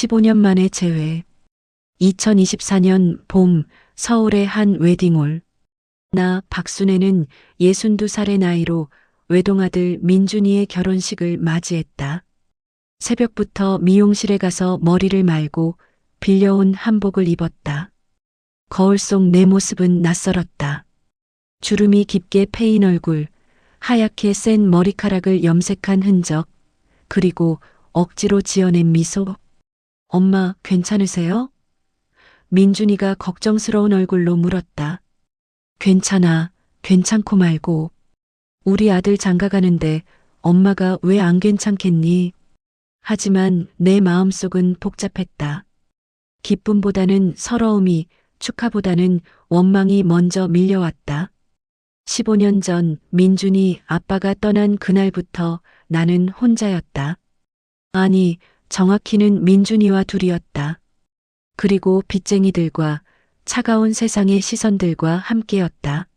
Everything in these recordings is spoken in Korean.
15년 만에 재회. 2024년 봄 서울의 한 웨딩홀. 나 박순애는 62살의 나이로 외동아들 민준이의 결혼식을 맞이했다. 새벽부터 미용실에 가서 머리를 말고 빌려온 한복을 입었다. 거울 속 내 모습은 낯설었다. 주름이 깊게 패인 얼굴, 하얗게 센 머리카락을 염색한 흔적, 그리고 억지로 지어낸 미소. 엄마, 괜찮으세요? 민준이가 걱정스러운 얼굴로 물었다. 괜찮아, 괜찮고 말고. 우리 아들 장가가는데 엄마가 왜 안 괜찮겠니? 하지만 내 마음속은 복잡했다. 기쁨보다는 서러움이, 축하보다는 원망이 먼저 밀려왔다. 15년 전 민준이 아빠가 떠난 그날부터 나는 혼자였다. 아니, 정확히는 민준이와 둘이었다. 그리고 빚쟁이들과 차가운 세상의 시선들과 함께였다.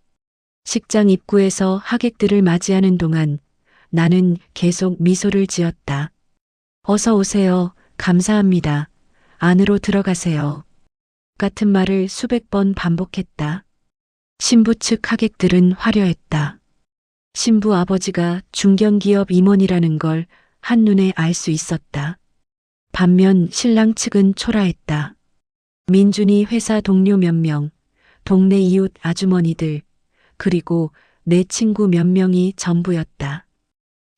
식장 입구에서 하객들을 맞이하는 동안 나는 계속 미소를 지었다. 어서 오세요. 감사합니다. 안으로 들어가세요. 같은 말을 수백 번 반복했다. 신부 측 하객들은 화려했다. 신부 아버지가 중견기업 임원이라는 걸 한눈에 알 수 있었다. 반면 신랑 측은 초라했다. 민준이 회사 동료 몇 명, 동네 이웃 아주머니들, 그리고 내 친구 몇 명이 전부였다.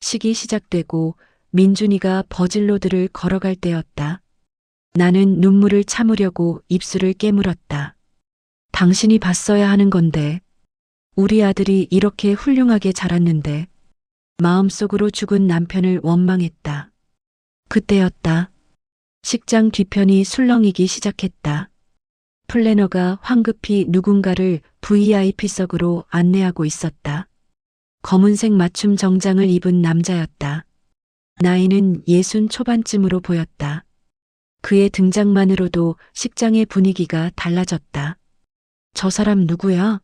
식이 시작되고 민준이가 버질로드를 걸어갈 때였다. 나는 눈물을 참으려고 입술을 깨물었다. 당신이 봤어야 하는 건데. 우리 아들이 이렇게 훌륭하게 자랐는데. 마음속으로 죽은 남편을 원망했다. 그때였다. 식장 뒤편이 술렁이기 시작했다. 플래너가 황급히 누군가를 VIP석으로 안내하고 있었다. 검은색 맞춤 정장을 입은 남자였다. 나이는 60 초반쯤으로 보였다. 그의 등장만으로도 식장의 분위기가 달라졌다. 저 사람 누구야?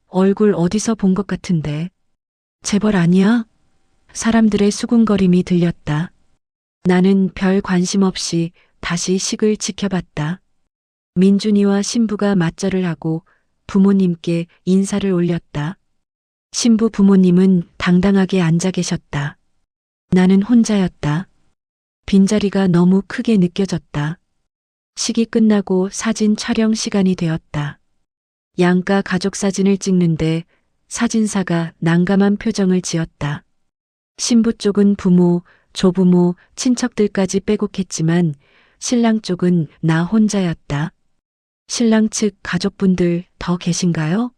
얼굴 어디서 본 것 같은데. 재벌 아니야? 사람들의 수군거림이 들렸다. 나는 별 관심 없이 다시 식을 지켜봤다. 민준이와 신부가 맞절을 하고 부모님께 인사를 올렸다. 신부 부모님은 당당하게 앉아 계셨다. 나는 혼자였다. 빈자리가 너무 크게 느껴졌다. 식이 끝나고 사진 촬영 시간이 되었다. 양가 가족 사진을 찍는데 사진사가 난감한 표정을 지었다. 신부 쪽은 부모, 조부모, 친척들까지 빼곡했지만 신랑 쪽은 나 혼자였다. 신랑 측 가족분들 더 계신가요?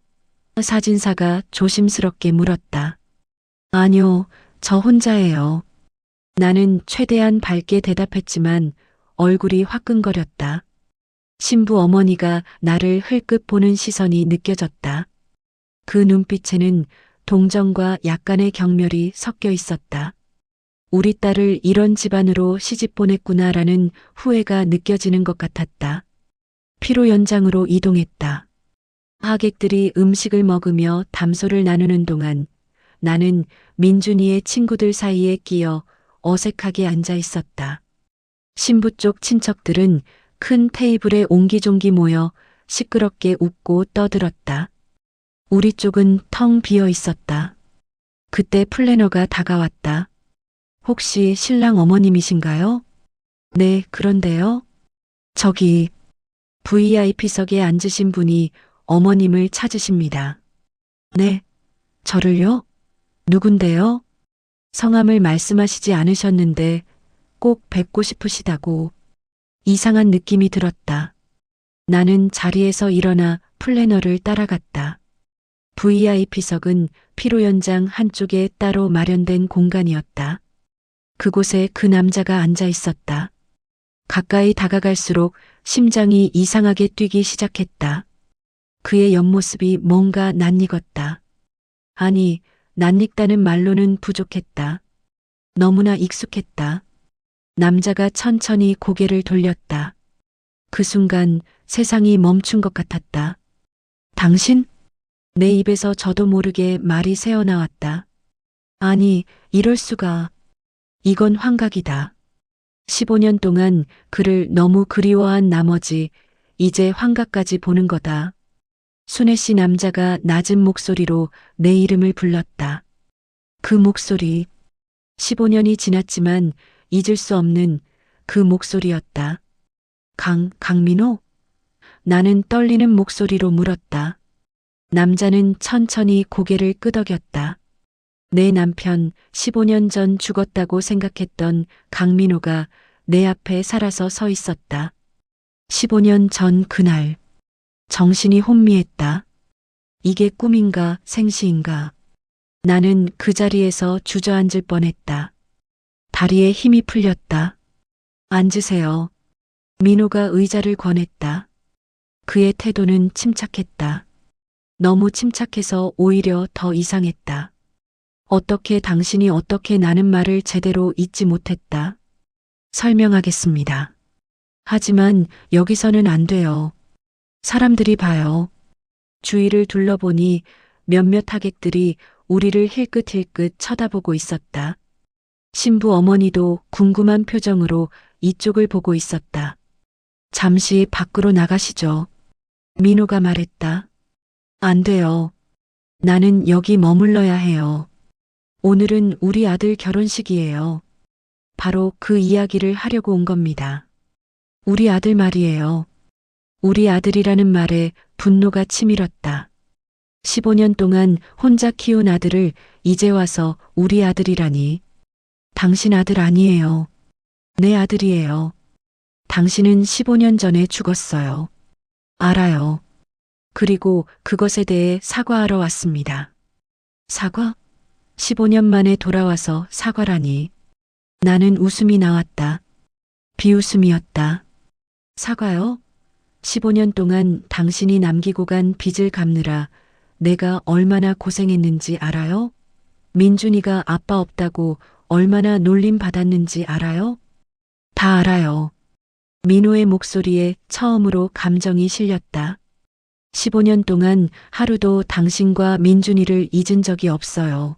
사진사가 조심스럽게 물었다. 아니요, 저 혼자예요. 나는 최대한 밝게 대답했지만 얼굴이 화끈거렸다. 신부 어머니가 나를 흘끗 보는 시선이 느껴졌다. 그 눈빛에는 동정과 약간의 경멸이 섞여 있었다. 우리 딸을 이런 집안으로 시집 보냈구나라는 후회가 느껴지는 것 같았다. 피로 연장으로 이동했다. 하객들이 음식을 먹으며 담소를 나누는 동안 나는 민준이의 친구들 사이에 끼어 어색하게 앉아 있었다. 신부 쪽 친척들은 큰 테이블에 옹기종기 모여 시끄럽게 웃고 떠들었다. 우리 쪽은 텅 비어 있었다. 그때 플래너가 다가왔다. 혹시 신랑 어머님이신가요? 네, 그런데요. 저기 VIP석에 앉으신 분이 어머님을 찾으십니다. 네, 저를요? 누군데요? 성함을 말씀하시지 않으셨는데 꼭 뵙고 싶으시다고. 이상한 느낌이 들었다. 나는 자리에서 일어나 플래너를 따라갔다. VIP석은 피로연장 한쪽에 따로 마련된 공간이었다. 그곳에 그 남자가 앉아 있었다. 가까이 다가갈수록 심장이 이상하게 뛰기 시작했다. 그의 옆모습이 뭔가 낯익었다. 아니, 낯익다는 말로는 부족했다. 너무나 익숙했다. 남자가 천천히 고개를 돌렸다. 그 순간 세상이 멈춘 것 같았다. 당신? 내 입에서 저도 모르게 말이 새어나왔다. 아니, 이럴 수가. 이건 환각이다. 15년 동안 그를 너무 그리워한 나머지 이제 환각까지 보는 거다. 순애 씨 남자가 낮은 목소리로 내 이름을 불렀다. 그 목소리. 15년이 지났지만 잊을 수 없는 그 목소리였다. 강민호? 나는 떨리는 목소리로 물었다. 남자는 천천히 고개를 끄덕였다. 내 남편 15년 전 죽었다고 생각했던 강민호가 내 앞에 살아서 서 있었다. 15년 전 그날 정신이 혼미했다. 이게 꿈인가 생시인가. 나는 그 자리에서 주저앉을 뻔했다. 다리에 힘이 풀렸다. 앉으세요. 민호가 의자를 권했다. 그의 태도는 침착했다. 너무 침착해서 오히려 더 이상했다. 어떻게 당신이 어떻게 나는 말을 제대로 잊지 못했다. 설명하겠습니다. 하지만 여기서는 안 돼요. 사람들이 봐요. 주위를 둘러보니 몇몇 하객들이 우리를 힐끗힐끗 쳐다보고 있었다. 신부 어머니도 궁금한 표정으로 이쪽을 보고 있었다. 잠시 밖으로 나가시죠. 민호가 말했다. 안 돼요. 나는 여기 머물러야 해요. 오늘은 우리 아들 결혼식이에요. 바로 그 이야기를 하려고 온 겁니다. 우리 아들 말이에요. 우리 아들이라는 말에 분노가 치밀었다. 15년 동안 혼자 키운 아들을 이제 와서 우리 아들이라니. 당신 아들 아니에요. 내 아들이에요. 당신은 15년 전에 죽었어요. 알아요. 그리고 그것에 대해 사과하러 왔습니다. 사과? 15년 만에 돌아와서 사과라니. 나는 웃음이 나왔다. 비웃음이었다. 사과요? 15년 동안 당신이 남기고 간 빚을 갚느라 내가 얼마나 고생했는지 알아요? 민준이가 아빠 없다고 얼마나 놀림 받았는지 알아요? 다 알아요. 민호의 목소리에 처음으로 감정이 실렸다. 15년 동안 하루도 당신과 민준이를 잊은 적이 없어요.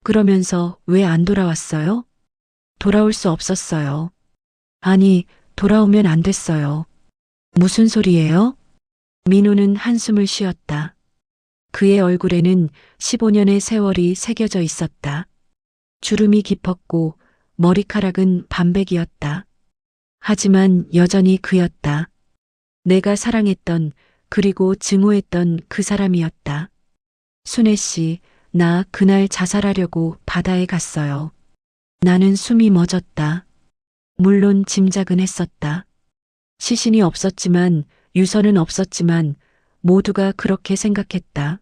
그러면서 왜 안 돌아왔어요? 돌아올 수 없었어요. 아니, 돌아오면 안 됐어요. 무슨 소리예요? 민호는 한숨을 쉬었다. 그의 얼굴에는 15년의 세월이 새겨져 있었다. 주름이 깊었고 머리카락은 반백이었다. 하지만 여전히 그였다. 내가 사랑했던 그리고 증오했던 그 사람이었다. 순애 씨, 나 그날 자살하려고 바다에 갔어요. 나는 숨이 멎었다. 물론 짐작은 했었다. 시신이 없었지만 유서는 없었지만 모두가 그렇게 생각했다.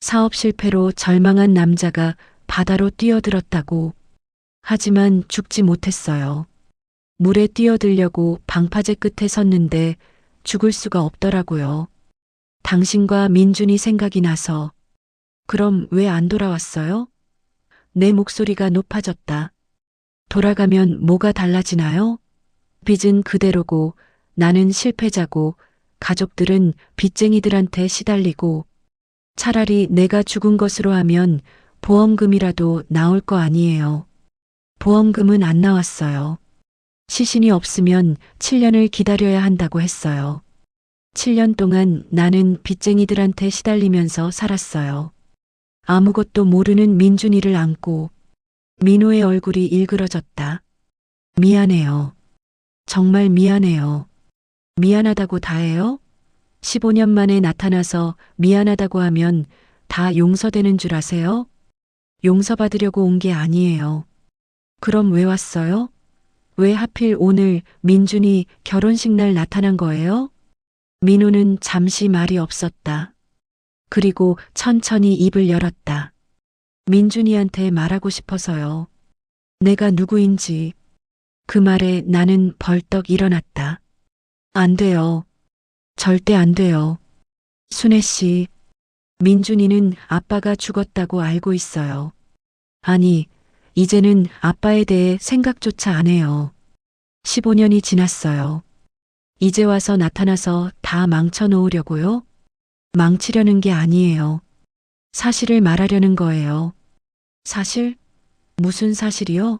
사업 실패로 절망한 남자가 바다로 뛰어들었다고. 하지만 죽지 못했어요. 물에 뛰어들려고 방파제 끝에 섰는데 죽을 수가 없더라고요. 당신과 민준이 생각이 나서. 그럼 왜 안 돌아왔어요? 내 목소리가 높아졌다. 돌아가면 뭐가 달라지나요? 빚은 그대로고 나는 실패자고 가족들은 빚쟁이들한테 시달리고 차라리 내가 죽은 것으로 하면 보험금이라도 나올 거 아니에요. 보험금은 안 나왔어요. 시신이 없으면 7년을 기다려야 한다고 했어요. 7년 동안 나는 빚쟁이들한테 시달리면서 살았어요. 아무것도 모르는 민준이를 안고. 민호의 얼굴이 일그러졌다. 미안해요. 정말 미안해요. 미안하다고 다 해요? 15년 만에 나타나서 미안하다고 하면 다 용서되는 줄 아세요? 용서받으려고 온 게 아니에요. 그럼 왜 왔어요? 왜 하필 오늘 민준이 결혼식 날 나타난 거예요? 민호는 잠시 말이 없었다. 그리고 천천히 입을 열었다. 민준이한테 말하고 싶어서요. 내가 누구인지. 그 말에 나는 벌떡 일어났다. 안 돼요. 절대 안 돼요. 순애 씨, 민준이는 아빠가 죽었다고 알고 있어요. 아니, 이제는 아빠에 대해 생각조차 안 해요. 15년이 지났어요. 이제 와서 나타나서 다 망쳐놓으려고요? 망치려는 게 아니에요. 사실을 말하려는 거예요. 사실? 무슨 사실이요?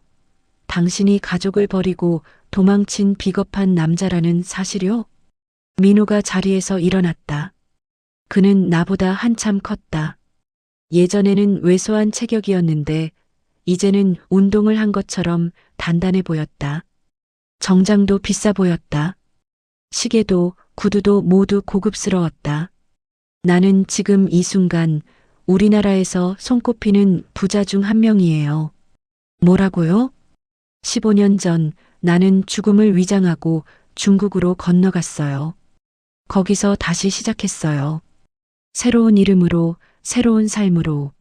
당신이 가족을 버리고 도망친 비겁한 남자라는 사실이요? 민호가 자리에서 일어났다. 그는 나보다 한참 컸다. 예전에는 왜소한 체격이었는데 이제는 운동을 한 것처럼 단단해 보였다. 정장도 비싸 보였다. 시계도 구두도 모두 고급스러웠다. 나는 지금 이 순간 우리나라에서 손꼽히는 부자 중 한 명이에요. 뭐라고요? 15년 전 나는 죽음을 위장하고 중국으로 건너갔어요. 거기서 다시 시작했어요. 새로운 이름으로, 새로운 삶으로.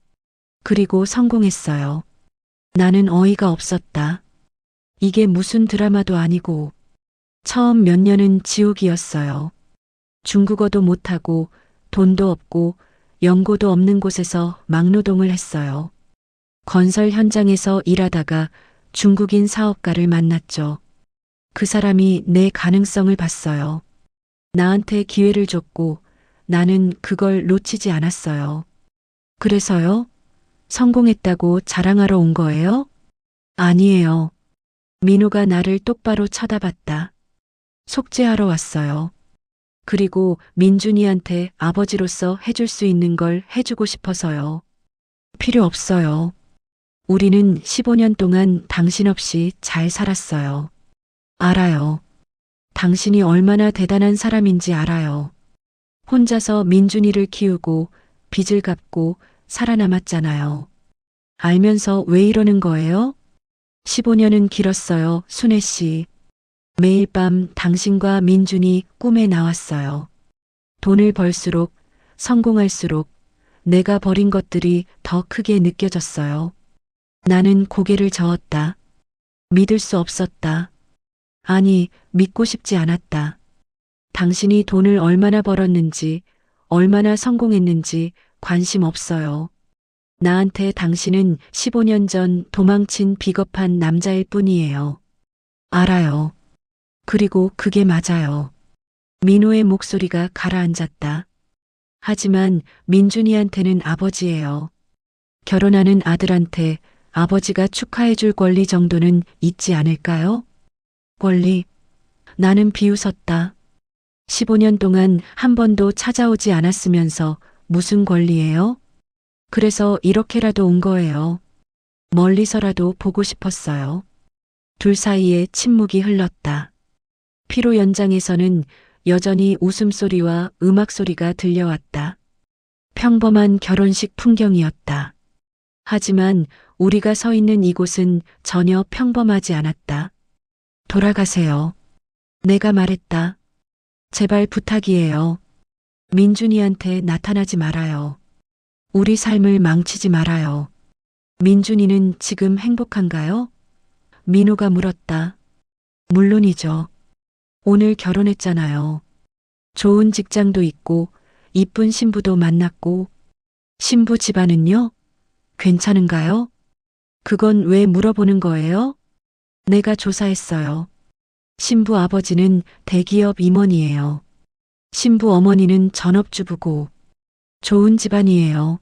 그리고 성공했어요. 나는 어이가 없었다. 이게 무슨 드라마도 아니고, 처음 몇 년은 지옥이었어요. 중국어도 못하고, 돈도 없고, 연고도 없는 곳에서 막노동을 했어요. 건설 현장에서 일하다가 중국인 사업가를 만났죠. 그 사람이 내 가능성을 봤어요. 나한테 기회를 줬고 나는 그걸 놓치지 않았어요. 그래서요? 성공했다고 자랑하러 온 거예요? 아니에요. 민호가 나를 똑바로 쳐다봤다. 속죄하러 왔어요. 그리고 민준이한테 아버지로서 해줄 수 있는 걸 해주고 싶어서요. 필요 없어요. 우리는 15년 동안 당신 없이 잘 살았어요. 알아요. 당신이 얼마나 대단한 사람인지 알아요. 혼자서 민준이를 키우고 빚을 갚고 살아남았잖아요. 알면서 왜 이러는 거예요? 15년은 길었어요, 순애 씨. 매일 밤 당신과 민준이 꿈에 나왔어요. 돈을 벌수록, 성공할수록 내가 버린 것들이 더 크게 느껴졌어요. 나는 고개를 저었다. 믿을 수 없었다. 아니, 믿고 싶지 않았다. 당신이 돈을 얼마나 벌었는지, 얼마나 성공했는지 관심 없어요. 나한테 당신은 15년 전 도망친 비겁한 남자일 뿐이에요. 알아요. 그리고 그게 맞아요. 민호의 목소리가 가라앉았다. 하지만 민준이한테는 아버지예요. 결혼하는 아들한테 아버지가 축하해줄 권리 정도는 있지 않을까요? 권리. 나는 비웃었다. 15년 동안 한 번도 찾아오지 않았으면서 무슨 권리예요? 그래서 이렇게라도 온 거예요. 멀리서라도 보고 싶었어요. 둘 사이에 침묵이 흘렀다. 피로 연장에서는 여전히 웃음소리와 음악소리가 들려왔다. 평범한 결혼식 풍경이었다. 하지만 우리가 서 있는 이곳은 전혀 평범하지 않았다. 돌아가세요. 내가 말했다. 제발 부탁이에요. 민준이한테 나타나지 말아요. 우리 삶을 망치지 말아요. 민준이는 지금 행복한가요? 민호가 물었다. 물론이죠. 오늘 결혼했잖아요. 좋은 직장도 있고 이쁜 신부도 만났고 신부 집안은요? 괜찮은가요? 그건 왜 물어보는 거예요? 내가 조사했어요. 신부 아버지는 대기업 임원이에요. 신부 어머니는 전업주부고 좋은 집안이에요.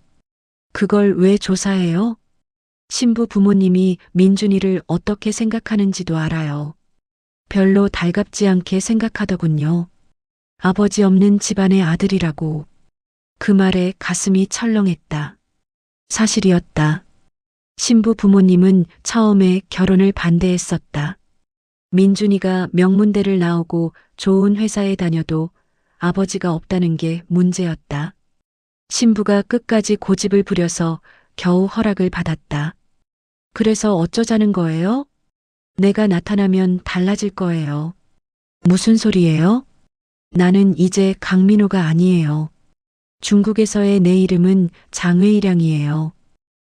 그걸 왜 조사해요? 신부 부모님이 민준이를 어떻게 생각하는지도 알아요. 별로 달갑지 않게 생각하더군요. 아버지 없는 집안의 아들이라고. 그 말에 가슴이 철렁했다. 사실이었다. 신부 부모님은 처음에 결혼을 반대했었다. 민준이가 명문대를 나오고 좋은 회사에 다녀도 아버지가 없다는 게 문제였다. 신부가 끝까지 고집을 부려서 겨우 허락을 받았다. 그래서 어쩌자는 거예요? 내가 나타나면 달라질 거예요. 무슨 소리예요? 나는 이제 강민호가 아니에요. 중국에서의 내 이름은 장외일양이에요.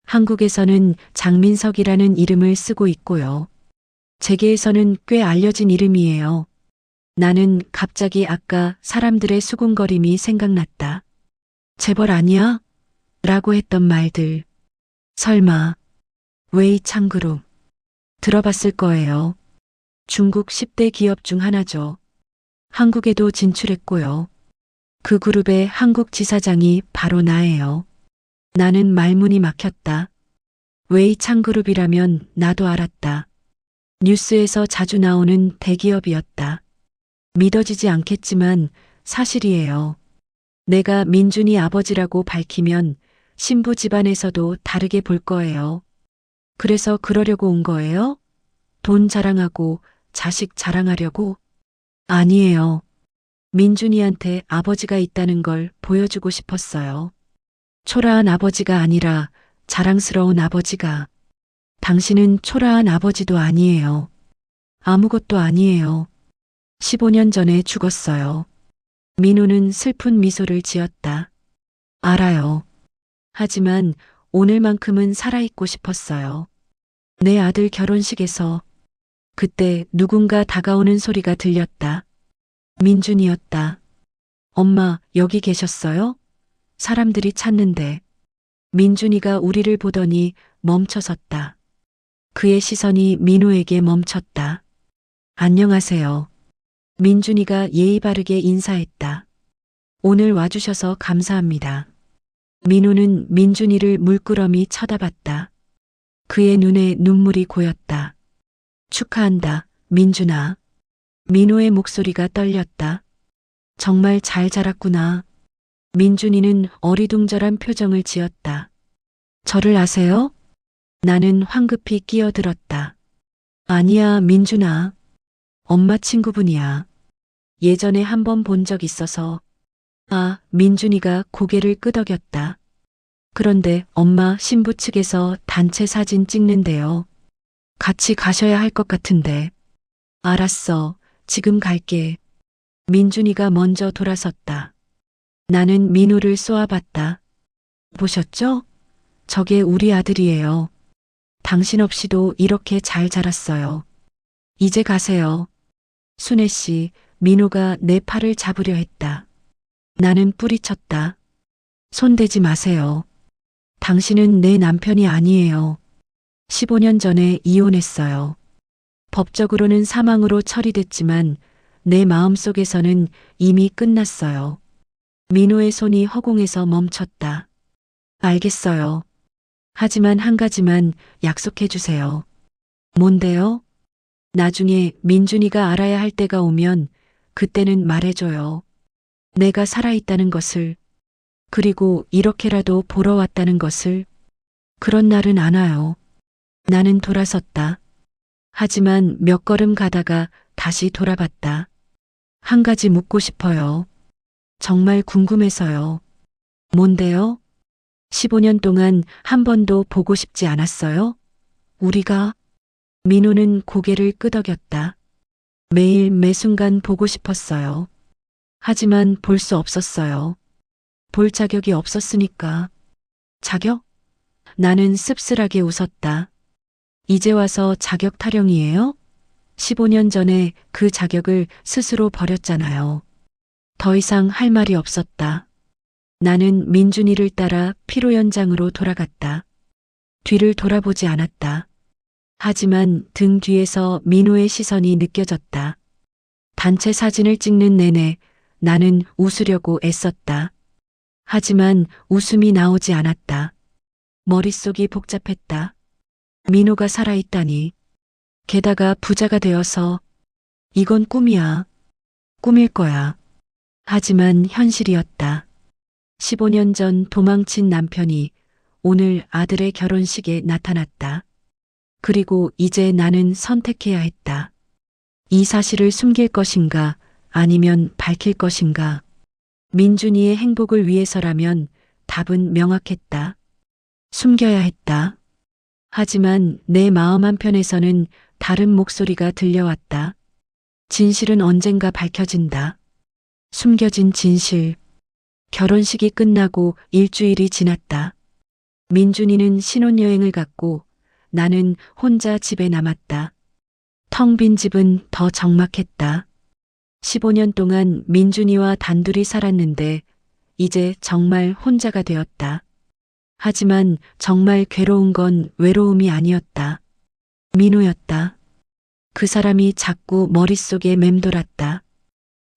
한국에서는 장민석이라는 이름을 쓰고 있고요. 재계에서는 꽤 알려진 이름이에요. 나는 갑자기 아까 사람들의 수군거림이 생각났다. 재벌 아니야? 라고 했던 말들. 설마 웨이창그룹 들어봤을 거예요. 중국 10대 기업 중 하나죠. 한국에도 진출했고요. 그 그룹의 한국 지사장이 바로 나예요. 나는 말문이 막혔다. 웨이창그룹이라면 나도 알았다. 뉴스에서 자주 나오는 대기업이었다. 믿어지지 않겠지만 사실이에요. 내가 민준이 아버지라고 밝히면 신부 집안에서도 다르게 볼 거예요. 그래서 그러려고 온 거예요? 돈 자랑하고 자식 자랑하려고? 아니에요. 민준이한테 아버지가 있다는 걸 보여주고 싶었어요. 초라한 아버지가 아니라 자랑스러운 아버지가. 당신은 초라한 아버지도 아니에요. 아무것도 아니에요. 15년 전에 죽었어요. 민호는 슬픈 미소를 지었다. 알아요. 하지만 오늘만큼은 살아있고 싶었어요. 내 아들 결혼식에서 그때 누군가 다가오는 소리가 들렸다. 민준이었다. 엄마, 여기 계셨어요? 사람들이 찾는데. 민준이가 우리를 보더니 멈춰섰다. 그의 시선이 민호에게 멈췄다. 안녕하세요. 민준이가 예의 바르게 인사했다. 오늘 와주셔서 감사합니다. 민호는 민준이를 물끄러미 쳐다봤다. 그의 눈에 눈물이 고였다. 축하한다, 민준아. 민호의 목소리가 떨렸다. 정말 잘 자랐구나. 민준이는 어리둥절한 표정을 지었다. 저를 아세요? 나는 황급히 끼어들었다. 아니야, 민준아. 엄마 친구분이야. 예전에 한 번 본 적 있어서. 아, 민준이가 고개를 끄덕였다. 그런데 엄마 신부 측에서 단체 사진 찍는데요. 같이 가셔야 할 것 같은데. 알았어. 지금 갈게. 민준이가 먼저 돌아섰다. 나는 민호를 쏘아봤다. 보셨죠? 저게 우리 아들이에요. 당신 없이도 이렇게 잘 자랐어요. 이제 가세요. 순애 씨, 민호가 내 팔을 잡으려 했다. 나는 뿌리쳤다. 손대지 마세요. 당신은 내 남편이 아니에요. 15년 전에 이혼했어요. 법적으로는 사망으로 처리됐지만 내 마음속에서는 이미 끝났어요. 민호의 손이 허공에서 멈췄다. 알겠어요. 하지만 한 가지만 약속해 주세요. 뭔데요? 나중에 민준이가 알아야 할 때가 오면 그때는 말해줘요. 내가 살아있다는 것을. 그리고 이렇게라도 보러 왔다는 것을. 그런 날은 안 와요. 나는 돌아섰다. 하지만 몇 걸음 가다가 다시 돌아봤다. 한 가지 묻고 싶어요. 정말 궁금해서요. 뭔데요? 15년 동안 한 번도 보고 싶지 않았어요? 우리가? 민호는 고개를 끄덕였다. 매일 매 순간 보고 싶었어요. 하지만 볼 수 없었어요. 볼 자격이 없었으니까. 자격? 나는 씁쓸하게 웃었다. 이제 와서 자격 타령이에요? 15년 전에 그 자격을 스스로 버렸잖아요. 더 이상 할 말이 없었다. 나는 민준이를 따라 피로 연장으로 돌아갔다. 뒤를 돌아보지 않았다. 하지만 등 뒤에서 민호의 시선이 느껴졌다. 단체 사진을 찍는 내내 나는 웃으려고 애썼다. 하지만 웃음이 나오지 않았다. 머릿속이 복잡했다. 민호가 살아있다니. 게다가 부자가 되어서. 이건 꿈이야. 꿈일 거야. 하지만 현실이었다. 15년 전 도망친 남편이 오늘 아들의 결혼식에 나타났다. 그리고 이제 나는 선택해야 했다. 이 사실을 숨길 것인가 아니면 밝힐 것인가. 민준이의 행복을 위해서라면 답은 명확했다. 숨겨야 했다. 하지만 내 마음 한편에서는 다른 목소리가 들려왔다. 진실은 언젠가 밝혀진다. 숨겨진 진실. 결혼식이 끝나고 일주일이 지났다. 민준이는 신혼여행을 갔고 나는 혼자 집에 남았다. 텅 빈 집은 더 적막했다. 15년 동안 민준이와 단둘이 살았는데 이제 정말 혼자가 되었다. 하지만 정말 괴로운 건 외로움이 아니었다. 민호였다. 그 사람이 자꾸 머릿속에 맴돌았다.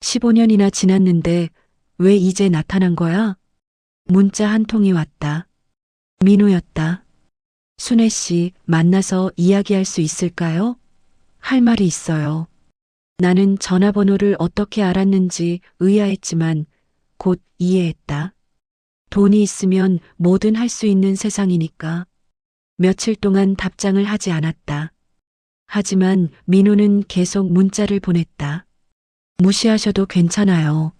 15년이나 지났는데 왜 이제 나타난 거야? 문자 한 통이 왔다. 민호였다. 순애 씨, 만나서 이야기할 수 있을까요? 할 말이 있어요. 나는 전화번호를 어떻게 알았는지 의아했지만 곧 이해했다. 돈이 있으면 뭐든 할 수 있는 세상이니까. 며칠 동안 답장을 하지 않았다. 하지만 민호는 계속 문자를 보냈다. 무시하셔도 괜찮아요.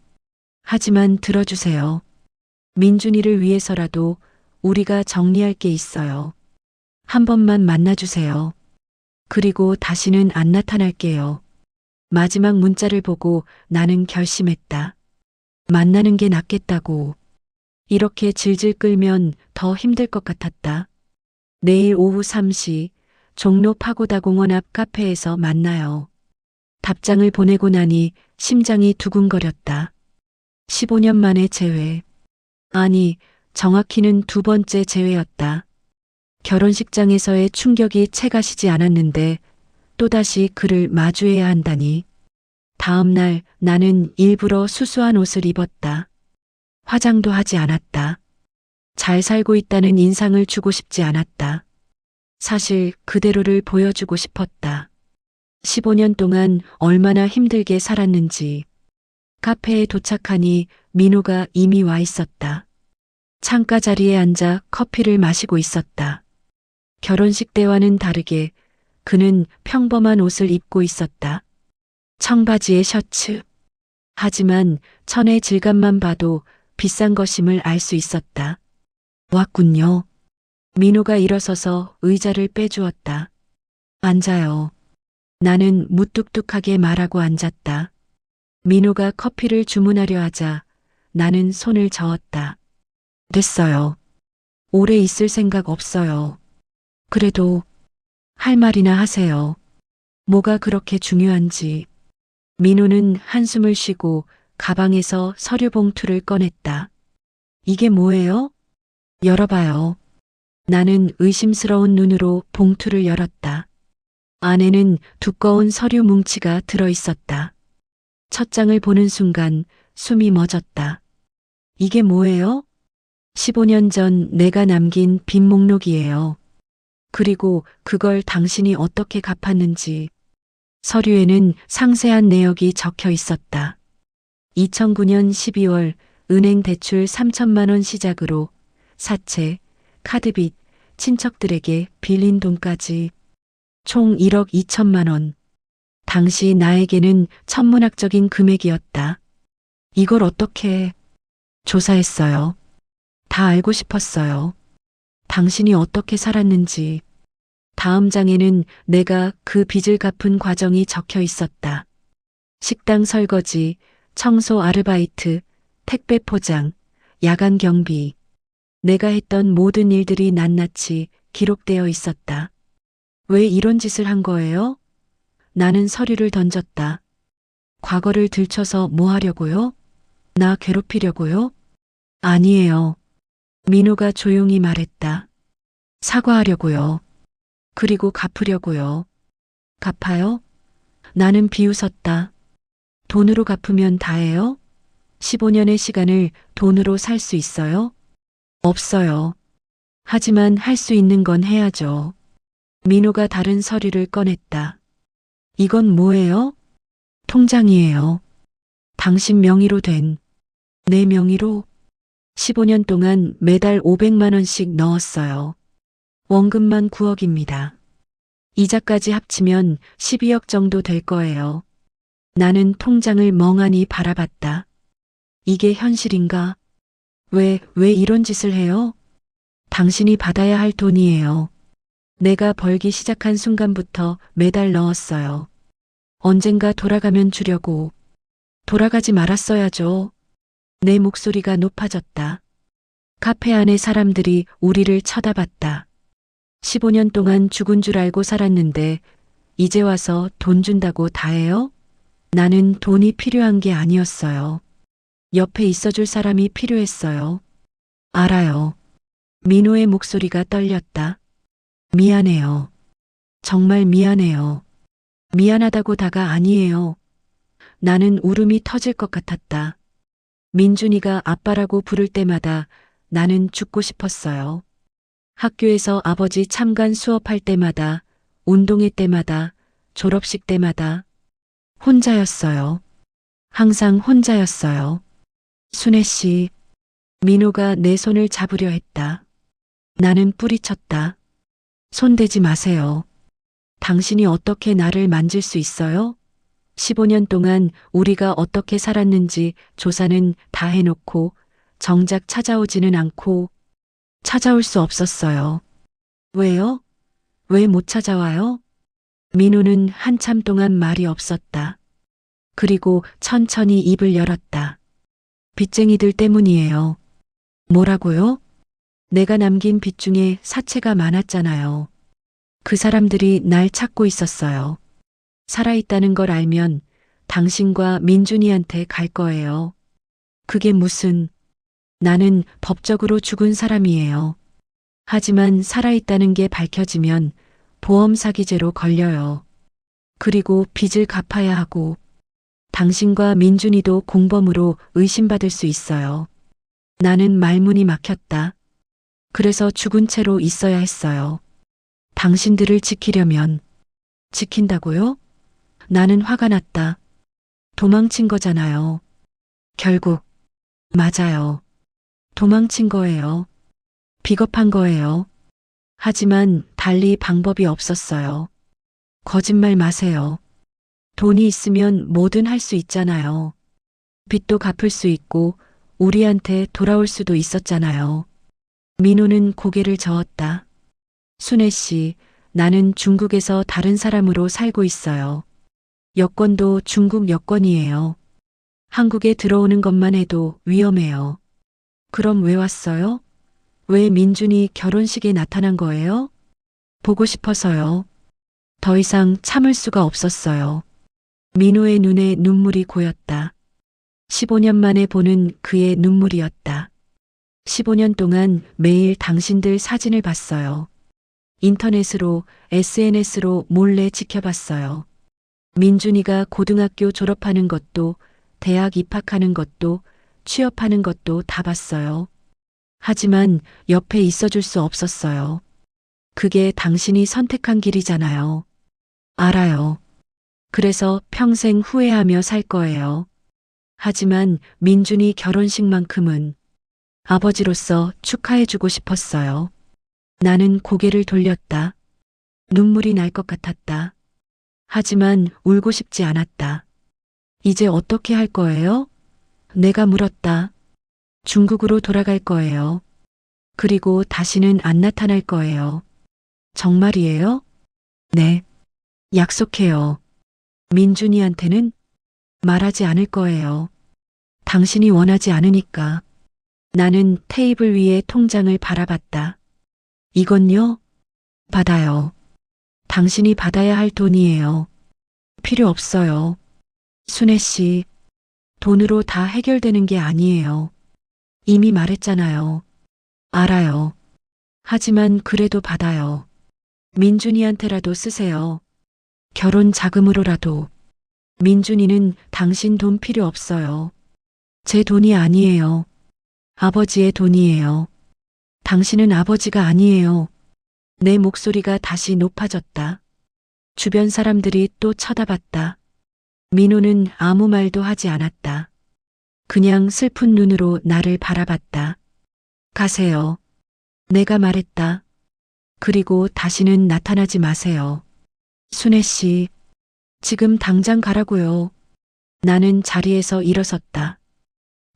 하지만 들어주세요. 민준이를 위해서라도 우리가 정리할 게 있어요. 한 번만 만나주세요. 그리고 다시는 안 나타날게요. 마지막 문자를 보고 나는 결심했다. 만나는 게 낫겠다고. 이렇게 질질 끌면 더 힘들 것 같았다. 내일 오후 3시 종로 파고다공원 앞 카페에서 만나요. 답장을 보내고 나니 심장이 두근거렸다. 15년 만에 재회. 아니, 정확히는 두 번째 재회였다. 결혼식장에서의 충격이 채가시지 않았는데 또다시 그를 마주해야 한다니. 다음 날 나는 일부러 수수한 옷을 입었다. 화장도 하지 않았다. 잘 살고 있다는 인상을 주고 싶지 않았다. 사실 그대로를 보여주고 싶었다. 15년 동안 얼마나 힘들게 살았는지. 카페에 도착하니 민호가 이미 와 있었다. 창가 자리에 앉아 커피를 마시고 있었다. 결혼식 때와는 다르게 그는 평범한 옷을 입고 있었다. 청바지에 셔츠. 하지만 천의 질감만 봐도 비싼 것임을 알 수 있었다. 왔군요. 민호가 일어서서 의자를 빼주었다. 앉아요. 나는 무뚝뚝하게 말하고 앉았다. 민호가 커피를 주문하려 하자 나는 손을 저었다. 됐어요. 오래 있을 생각 없어요. 그래도 할 말이나 하세요. 뭐가 그렇게 중요한지. 민호는 한숨을 쉬고 가방에서 서류 봉투를 꺼냈다. 이게 뭐예요? 열어봐요. 나는 의심스러운 눈으로 봉투를 열었다. 안에는 두꺼운 서류 뭉치가 들어 있었다. 첫 장을 보는 순간 숨이 멎었다. 이게 뭐예요? 15년 전 내가 남긴 빈 목록이에요. 그리고 그걸 당신이 어떻게 갚았는지. 서류에는 상세한 내역이 적혀 있었다. 2009년 12월 은행 대출 3천만 원 시작으로 사채, 카드빚, 친척들에게 빌린 돈까지 총 1억 2천만 원. 당시 나에게는 천문학적인 금액이었다. 이걸 어떻게 조사했어요. 다 알고 싶었어요. 당신이 어떻게 살았는지. 다음 장에는 내가 그 빚을 갚은 과정이 적혀 있었다. 식당 설거지, 청소 아르바이트, 택배 포장, 야간 경비. 내가 했던 모든 일들이 낱낱이 기록되어 있었다. 왜 이런 짓을 한 거예요? 나는 서류를 던졌다. 과거를 들춰서 뭐 하려고요? 나 괴롭히려고요? 아니에요. 민호가 조용히 말했다. 사과하려고요. 그리고 갚으려고요. 갚아요? 나는 비웃었다. 돈으로 갚으면 다예요? 15년의 시간을 돈으로 살 수 있어요? 없어요. 하지만 할 수 있는 건 해야죠. 민호가 다른 서류를 꺼냈다. 이건 뭐예요? 통장이에요. 당신 명의로 된. 내 명의로 15년 동안 매달 500만 원씩 넣었어요. 원금만 9억입니다. 이자까지 합치면 12억 정도 될 거예요. 나는 통장을 멍하니 바라봤다. 이게 현실인가? 왜 이런 짓을 해요? 당신이 받아야 할 돈이에요. 내가 벌기 시작한 순간부터 매달 넣었어요. 언젠가 돌아가면 주려고. 돌아가지 말았어야죠. 내 목소리가 높아졌다. 카페 안의 사람들이 우리를 쳐다봤다. 15년 동안 죽은 줄 알고 살았는데 이제 와서 돈 준다고 다해요? 나는 돈이 필요한 게 아니었어요. 옆에 있어줄 사람이 필요했어요. 알아요. 민호의 목소리가 떨렸다. 미안해요. 정말 미안해요. 미안하다고 다가 아니에요. 나는 울음이 터질 것 같았다. 민준이가 아빠라고 부를 때마다 나는 죽고 싶었어요. 학교에서 아버지 참관 수업할 때마다, 운동회 때마다, 졸업식 때마다 혼자였어요. 항상 혼자였어요. 순애 씨, 민호가 내 손을 잡으려 했다. 나는 뿌리쳤다. 손대지 마세요. 당신이 어떻게 나를 만질 수 있어요? 15년 동안 우리가 어떻게 살았는지 조사는 다 해놓고 정작 찾아오지는 않고 찾아올 수 없었어요. 왜요? 왜 못 찾아와요? 민호는 한참 동안 말이 없었다. 그리고 천천히 입을 열었다. 빚쟁이들 때문이에요. 뭐라고요? 내가 남긴 빚 중에 사채가 많았잖아요. 그 사람들이 날 찾고 있었어요. 살아있다는 걸 알면 당신과 민준이한테 갈 거예요. 그게 무슨, 나는 법적으로 죽은 사람이에요. 하지만 살아있다는 게 밝혀지면 보험 사기죄로 걸려요. 그리고 빚을 갚아야 하고 당신과 민준이도 공범으로 의심받을 수 있어요. 나는 말문이 막혔다. 그래서 죽은 채로 있어야 했어요. 당신들을 지키려면. 지킨다고요? 나는 화가 났다. 도망친 거잖아요. 결국. 맞아요. 도망친 거예요. 비겁한 거예요. 하지만 달리 방법이 없었어요. 거짓말 마세요. 돈이 있으면 뭐든 할 수 있잖아요. 빚도 갚을 수 있고 우리한테 돌아올 수도 있었잖아요. 민호는 고개를 저었다. 순애 씨, 나는 중국에서 다른 사람으로 살고 있어요. 여권도 중국 여권이에요. 한국에 들어오는 것만 해도 위험해요. 그럼 왜 왔어요? 왜 민준이 결혼식에 나타난 거예요? 보고 싶어서요. 더 이상 참을 수가 없었어요. 민호의 눈에 눈물이 고였다. 15년 만에 보는 그의 눈물이었다. 15년 동안 매일 당신들 사진을 봤어요. 인터넷으로, SNS로 몰래 지켜봤어요. 민준이가 고등학교 졸업하는 것도, 대학 입학하는 것도, 취업하는 것도 다 봤어요. 하지만 옆에 있어줄 수 없었어요. 그게 당신이 선택한 길이잖아요. 알아요. 그래서 평생 후회하며 살 거예요. 하지만 민준이 결혼식만큼은 아버지로서 축하해주고 싶었어요. 나는 고개를 돌렸다. 눈물이 날 것 같았다. 하지만 울고 싶지 않았다. 이제 어떻게 할 거예요? 내가 물었다. 중국으로 돌아갈 거예요. 그리고 다시는 안 나타날 거예요. 정말이에요? 네. 약속해요. 민준이한테는 말하지 않을 거예요. 당신이 원하지 않으니까. 나는 테이블 위에 통장을 바라봤다. 이건요? 받아요. 당신이 받아야 할 돈이에요. 필요 없어요. 순애 씨, 돈으로 다 해결되는 게 아니에요. 이미 말했잖아요. 알아요. 하지만 그래도 받아요. 민준이한테라도 쓰세요. 결혼 자금으로라도. 민준이는 당신 돈 필요 없어요. 제 돈이 아니에요. 아버지의 돈이에요. 당신은 아버지가 아니에요. 내 목소리가 다시 높아졌다. 주변 사람들이 또 쳐다봤다. 민호는 아무 말도 하지 않았다. 그냥 슬픈 눈으로 나를 바라봤다. 가세요. 내가 말했다. 그리고 다시는 나타나지 마세요. 순애 씨, 지금 당장 가라고요. 나는 자리에서 일어섰다.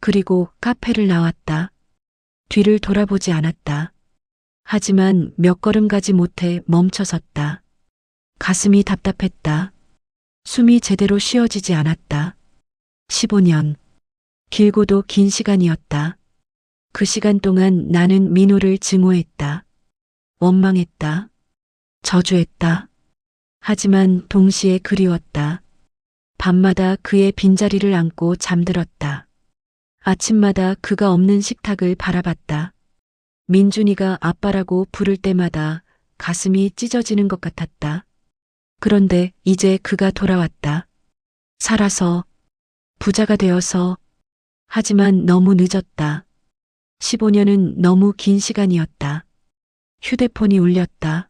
그리고 카페를 나왔다. 뒤를 돌아보지 않았다. 하지만 몇 걸음 가지 못해 멈춰섰다. 가슴이 답답했다. 숨이 제대로 쉬어지지 않았다. 15년. 길고도 긴 시간이었다. 그 시간 동안 나는 민호를 증오했다. 원망했다. 저주했다. 하지만 동시에 그리웠다. 밤마다 그의 빈자리를 안고 잠들었다. 아침마다 그가 없는 식탁을 바라봤다. 민준이가 아빠라고 부를 때마다 가슴이 찢어지는 것 같았다. 그런데 이제 그가 돌아왔다. 살아서, 부자가 되어서, 하지만 너무 늦었다. 15년은 너무 긴 시간이었다. 휴대폰이 울렸다.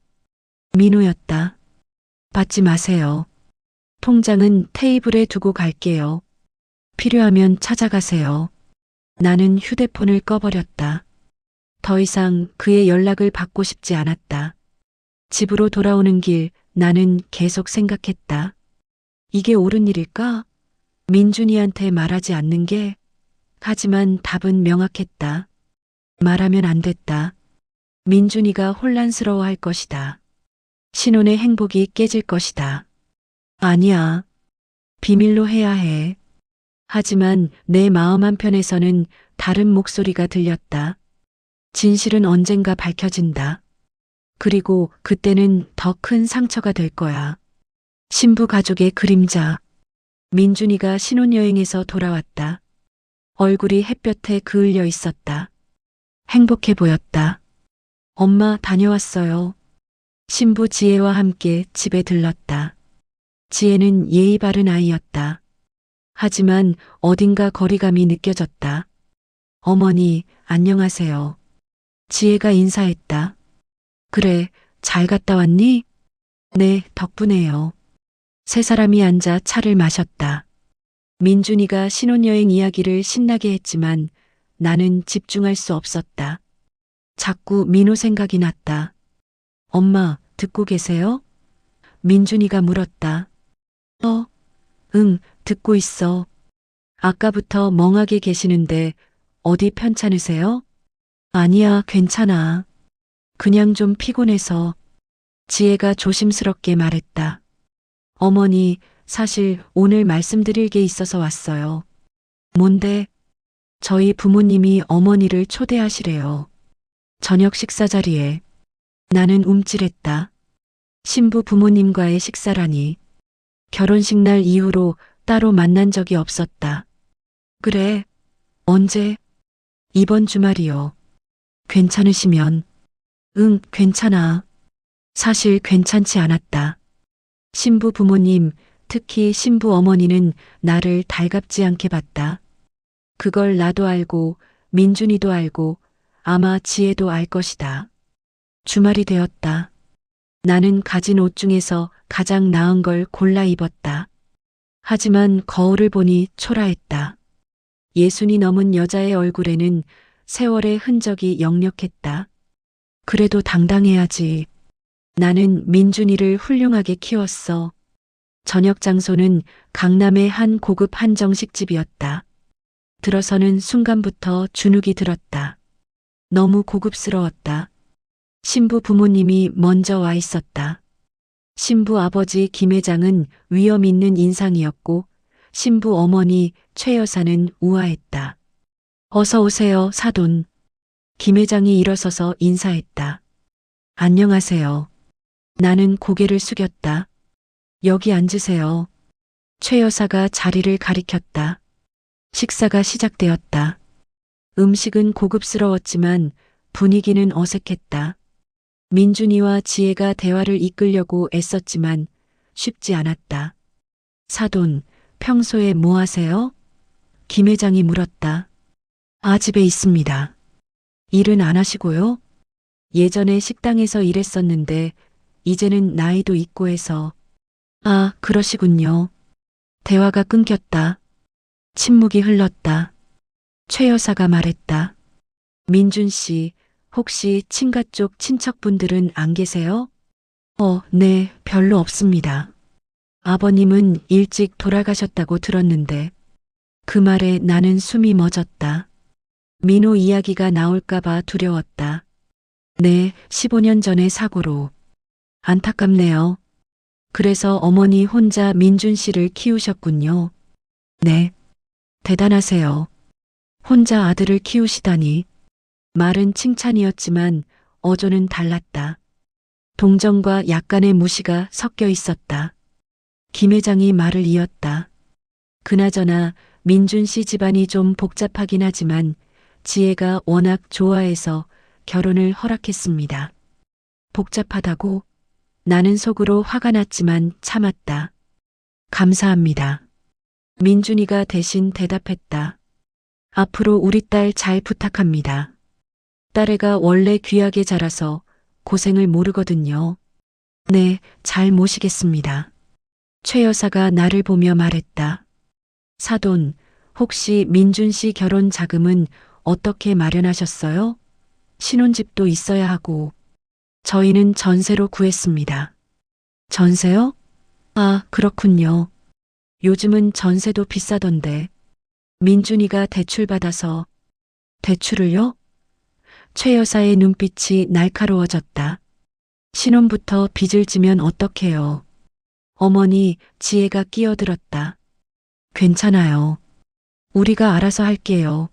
민호였다. 받지 마세요. 통장은 테이블에 두고 갈게요. 필요하면 찾아가세요. 나는 휴대폰을 꺼버렸다. 더 이상 그의 연락을 받고 싶지 않았다. 집으로 돌아오는 길 나는 계속 생각했다. 이게 옳은 일일까? 민준이한테 말하지 않는 게. 하지만 답은 명확했다. 말하면 안 됐다. 민준이가 혼란스러워할 것이다. 신혼의 행복이 깨질 것이다. 아니야. 비밀로 해야 해. 하지만 내 마음 한편에서는 다른 목소리가 들렸다. 진실은 언젠가 밝혀진다. 그리고 그때는 더 큰 상처가 될 거야. 신부 가족의 그림자. 민준이가 신혼여행에서 돌아왔다. 얼굴이 햇볕에 그을려 있었다. 행복해 보였다. 엄마 다녀왔어요. 신부 지혜와 함께 집에 들렀다. 지혜는 예의 바른 아이였다. 하지만 어딘가 거리감이 느껴졌다. 어머니, 안녕하세요. 지혜가 인사했다. 그래, 잘 갔다 왔니? 네, 덕분에요. 세 사람이 앉아 차를 마셨다. 민준이가 신혼여행 이야기를 신나게 했지만 나는 집중할 수 없었다. 자꾸 민호 생각이 났다. 엄마, 듣고 계세요? 민준이가 물었다. 응, 듣고 있어. 아까부터 멍하게 계시는데 어디 편찮으세요? 아니야, 괜찮아. 그냥 좀 피곤해서. 지혜가 조심스럽게 말했다. 어머니, 사실 오늘 말씀드릴 게 있어서 왔어요. 뭔데? 저희 부모님이 어머니를 초대하시래요. 저녁 식사 자리에. 나는 움찔했다. 신부 부모님과의 식사라니. 결혼식 날 이후로 따로 만난 적이 없었다. 그래. 언제? 이번 주말이요. 괜찮으시면. 응, 괜찮아. 사실 괜찮지 않았다. 신부 부모님, 특히 신부 어머니는 나를 달갑지 않게 봤다. 그걸 나도 알고, 민준이도 알고, 아마 지혜도 알 것이다. 주말이 되었다. 나는 가진 옷 중에서 가장 나은 걸 골라 입었다. 하지만 거울을 보니 초라했다. 60이 넘은 여자의 얼굴에는 세월의 흔적이 역력했다. 그래도 당당해야지. 나는 민준이를 훌륭하게 키웠어. 저녁 장소는 강남의 한 고급 한정식집이었다. 들어서는 순간부터 주눅이 들었다. 너무 고급스러웠다. 신부 부모님이 먼저 와 있었다. 신부 아버지 김 회장은 위엄 있는 인상이었고 신부 어머니 최 여사는 우아했다. 어서 오세요, 사돈. 김 회장이 일어서서 인사했다. 안녕하세요. 나는 고개를 숙였다. 여기 앉으세요. 최 여사가 자리를 가리켰다. 식사가 시작되었다. 음식은 고급스러웠지만 분위기는 어색했다. 민준이와 지혜가 대화를 이끌려고 애썼지만 쉽지 않았다. 사돈, 평소에 뭐 하세요? 김 회장이 물었다. 집에 있습니다. 일은 안 하시고요? 예전에 식당에서 일했었는데 이제는 나이도 있고 해서. 그러시군요. 대화가 끊겼다. 침묵이 흘렀다. 최 여사가 말했다. 민준 씨, 혹시 친가 쪽 친척분들은 안 계세요? 네, 별로 없습니다. 아버님은 일찍 돌아가셨다고 들었는데. 그 말에 나는 숨이 멎었다. 민호 이야기가 나올까봐 두려웠다. 네, 15년 전의 사고로. 안타깝네요. 그래서 어머니 혼자 민준 씨를 키우셨군요. 네. 대단하세요. 혼자 아들을 키우시다니. 말은 칭찬이었지만 어조는 달랐다. 동정과 약간의 무시가 섞여 있었다. 김 회장이 말을 이었다. 그나저나 민준 씨 집안이 좀 복잡하긴 하지만 지혜가 워낙 좋아해서 결혼을 허락했습니다. 복잡하다고? 나는 속으로 화가 났지만 참았다. 감사합니다. 민준이가 대신 대답했다. 앞으로 우리 딸 잘 부탁합니다. 딸애가 원래 귀하게 자라서 고생을 모르거든요. 네, 잘 모시겠습니다. 최 여사가 나를 보며 말했다. 사돈, 혹시 민준 씨 결혼 자금은 어떻게 마련하셨어요? 신혼집도 있어야 하고. 저희는 전세로 구했습니다. 전세요? 아, 그렇군요. 요즘은 전세도 비싸던데. 민준이가 대출받아서. 대출을요? 최 여사의 눈빛이 날카로워졌다. 신혼부터 빚을 지면 어떡해요. 어머니, 지혜가 끼어들었다. 괜찮아요. 우리가 알아서 할게요.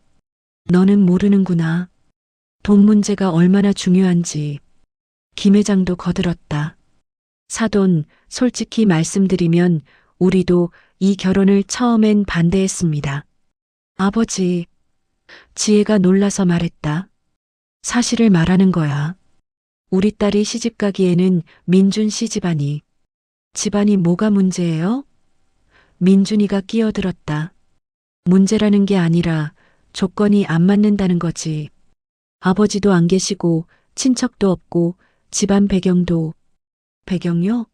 너는 모르는구나. 돈 문제가 얼마나 중요한지. 김 회장도 거들었다. 사돈, 솔직히 말씀드리면 우리도 이 결혼을 처음엔 반대했습니다. 아버지, 지혜가 놀라서 말했다. 사실을 말하는 거야. 우리 딸이 시집 가기에는 민준 씨 집안이 뭐가 문제예요? 민준이가 끼어들었다. 문제라는 게 아니라 조건이 안 맞는다는 거지. 아버지도 안 계시고 친척도 없고 집안 배경도. 배경요?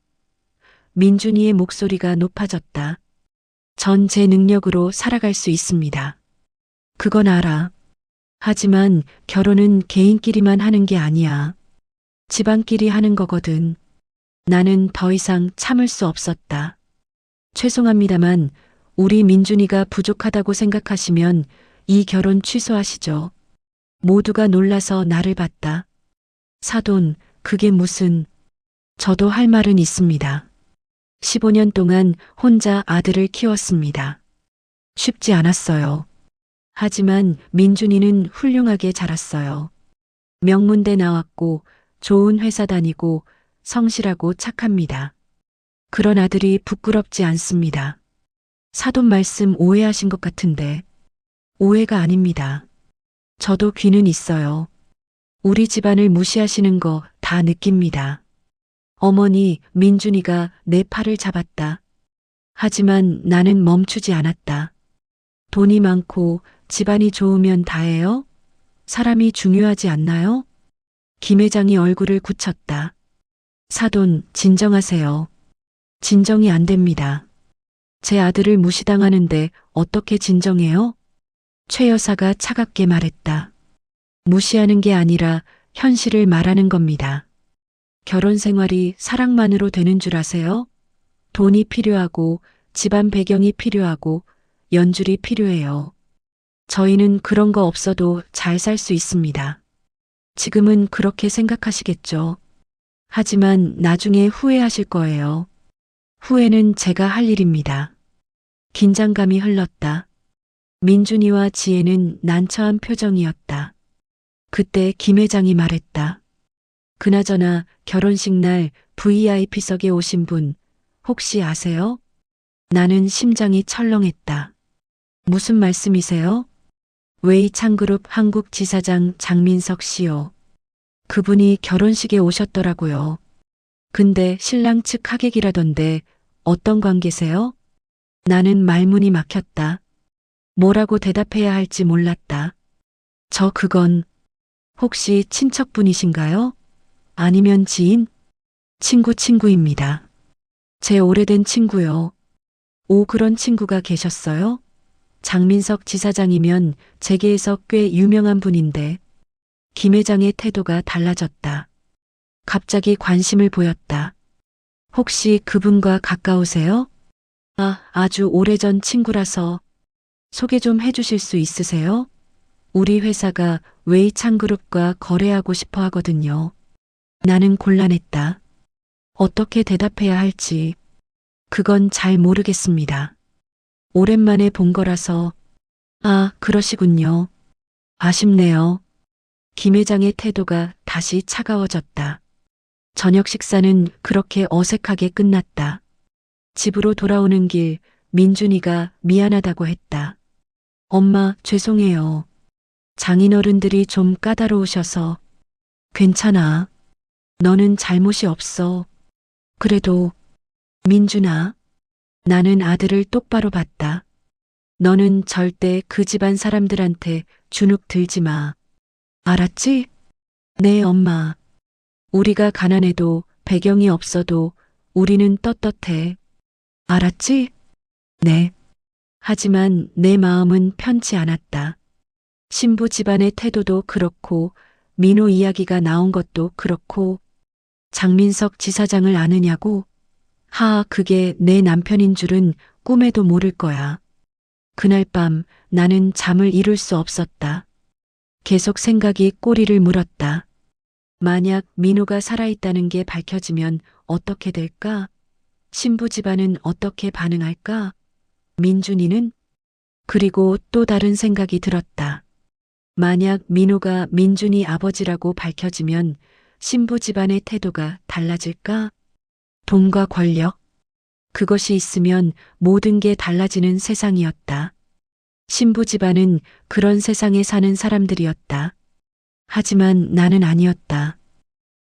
민준이의 목소리가 높아졌다. 전 제 능력으로 살아갈 수 있습니다. 그건 알아. 하지만 결혼은 개인끼리만 하는 게 아니야. 집안끼리 하는 거거든. 나는 더 이상 참을 수 없었다. 죄송합니다만 우리 민준이가 부족하다고 생각하시면 이 결혼 취소하시죠. 모두가 놀라서 나를 봤다. 사돈, 그게 무슨. 저도 할 말은 있습니다. 15년 동안 혼자 아들을 키웠습니다. 쉽지 않았어요. 하지만 민준이는 훌륭하게 자랐어요. 명문대 나왔고 좋은 회사 다니고 성실하고 착합니다. 그런 아들이 부끄럽지 않습니다. 사돈 말씀 오해하신 것 같은데. 오해가 아닙니다. 저도 귀는 있어요. 우리 집안을 무시하시는 거 다 느낍니다. 어머니, 민준이가 내 팔을 잡았다. 하지만 나는 멈추지 않았다. 돈이 많고 집안이 좋으면 다예요? 사람이 중요하지 않나요? 김 회장이 얼굴을 굳혔다. 사돈, 진정하세요. 진정이 안 됩니다. 제 아들을 무시당하는데 어떻게 진정해요? 최 여사가 차갑게 말했다. 무시하는 게 아니라 현실을 말하는 겁니다. 결혼 생활이 사랑만으로 되는 줄 아세요? 돈이 필요하고 집안 배경이 필요하고 연줄이 필요해요. 저희는 그런 거 없어도 잘 살 수 있습니다. 지금은 그렇게 생각하시겠죠. 하지만 나중에 후회하실 거예요. 후회는 제가 할 일입니다. 긴장감이 흘렀다. 민준이와 지혜는 난처한 표정이었다. 그때 김 회장이 말했다. 그나저나 결혼식 날 VIP석에 오신 분 혹시 아세요? 나는 심장이 철렁했다. 무슨 말씀이세요? 웨이창그룹 한국 지사장 장민석 씨요. 그분이 결혼식에 오셨더라고요. 근데 신랑 측 하객이라던데 어떤 관계세요? 나는 말문이 막혔다. 뭐라고 대답해야 할지 몰랐다. 그건 혹시 친척분이신가요? 아니면 지인? 친구입니다. 제 오래된 친구요. 오, 그런 친구가 계셨어요? 장민석 지사장이면 재계에서 꽤 유명한 분인데. 김 회장의 태도가 달라졌다. 갑자기 관심을 보였다. 혹시 그분과 가까우세요? 아주 오래전 친구라서. 소개 좀 해주실 수 있으세요? 우리 회사가 웨이창그룹과 거래하고 싶어 하거든요. 나는 곤란했다. 어떻게 대답해야 할지. 그건 잘 모르겠습니다. 오랜만에 본 거라서. 그러시군요. 아쉽네요. 김 회장의 태도가 다시 차가워졌다. 저녁 식사는 그렇게 어색하게 끝났다. 집으로 돌아오는 길 민준이가 미안하다고 했다. 엄마, 죄송해요. 장인어른들이 좀 까다로우셔서. 괜찮아. 너는 잘못이 없어. 그래도 민준아, 나는 아들을 똑바로 봤다. 너는 절대 그 집안 사람들한테 주눅 들지 마. 알았지? 네, 엄마. 우리가 가난해도 배경이 없어도 우리는 떳떳해. 알았지? 네. 하지만 내 마음은 편치 않았다. 신부 집안의 태도도 그렇고 민호 이야기가 나온 것도 그렇고 장민석 지사장을 아느냐고? 그게 내 남편인 줄은 꿈에도 모를 거야. 그날 밤 나는 잠을 이룰 수 없었다. 계속 생각이 꼬리를 물었다. 만약 민호가 살아있다는 게 밝혀지면 어떻게 될까? 신부 집안은 어떻게 반응할까? 민준이는? 그리고 또 다른 생각이 들었다. 만약 민호가 민준이 아버지라고 밝혀지면 신부 집안의 태도가 달라질까? 돈과 권력. 그것이 있으면 모든 게 달라지는 세상이었다. 신부 집안은 그런 세상에 사는 사람들이었다. 하지만 나는 아니었다.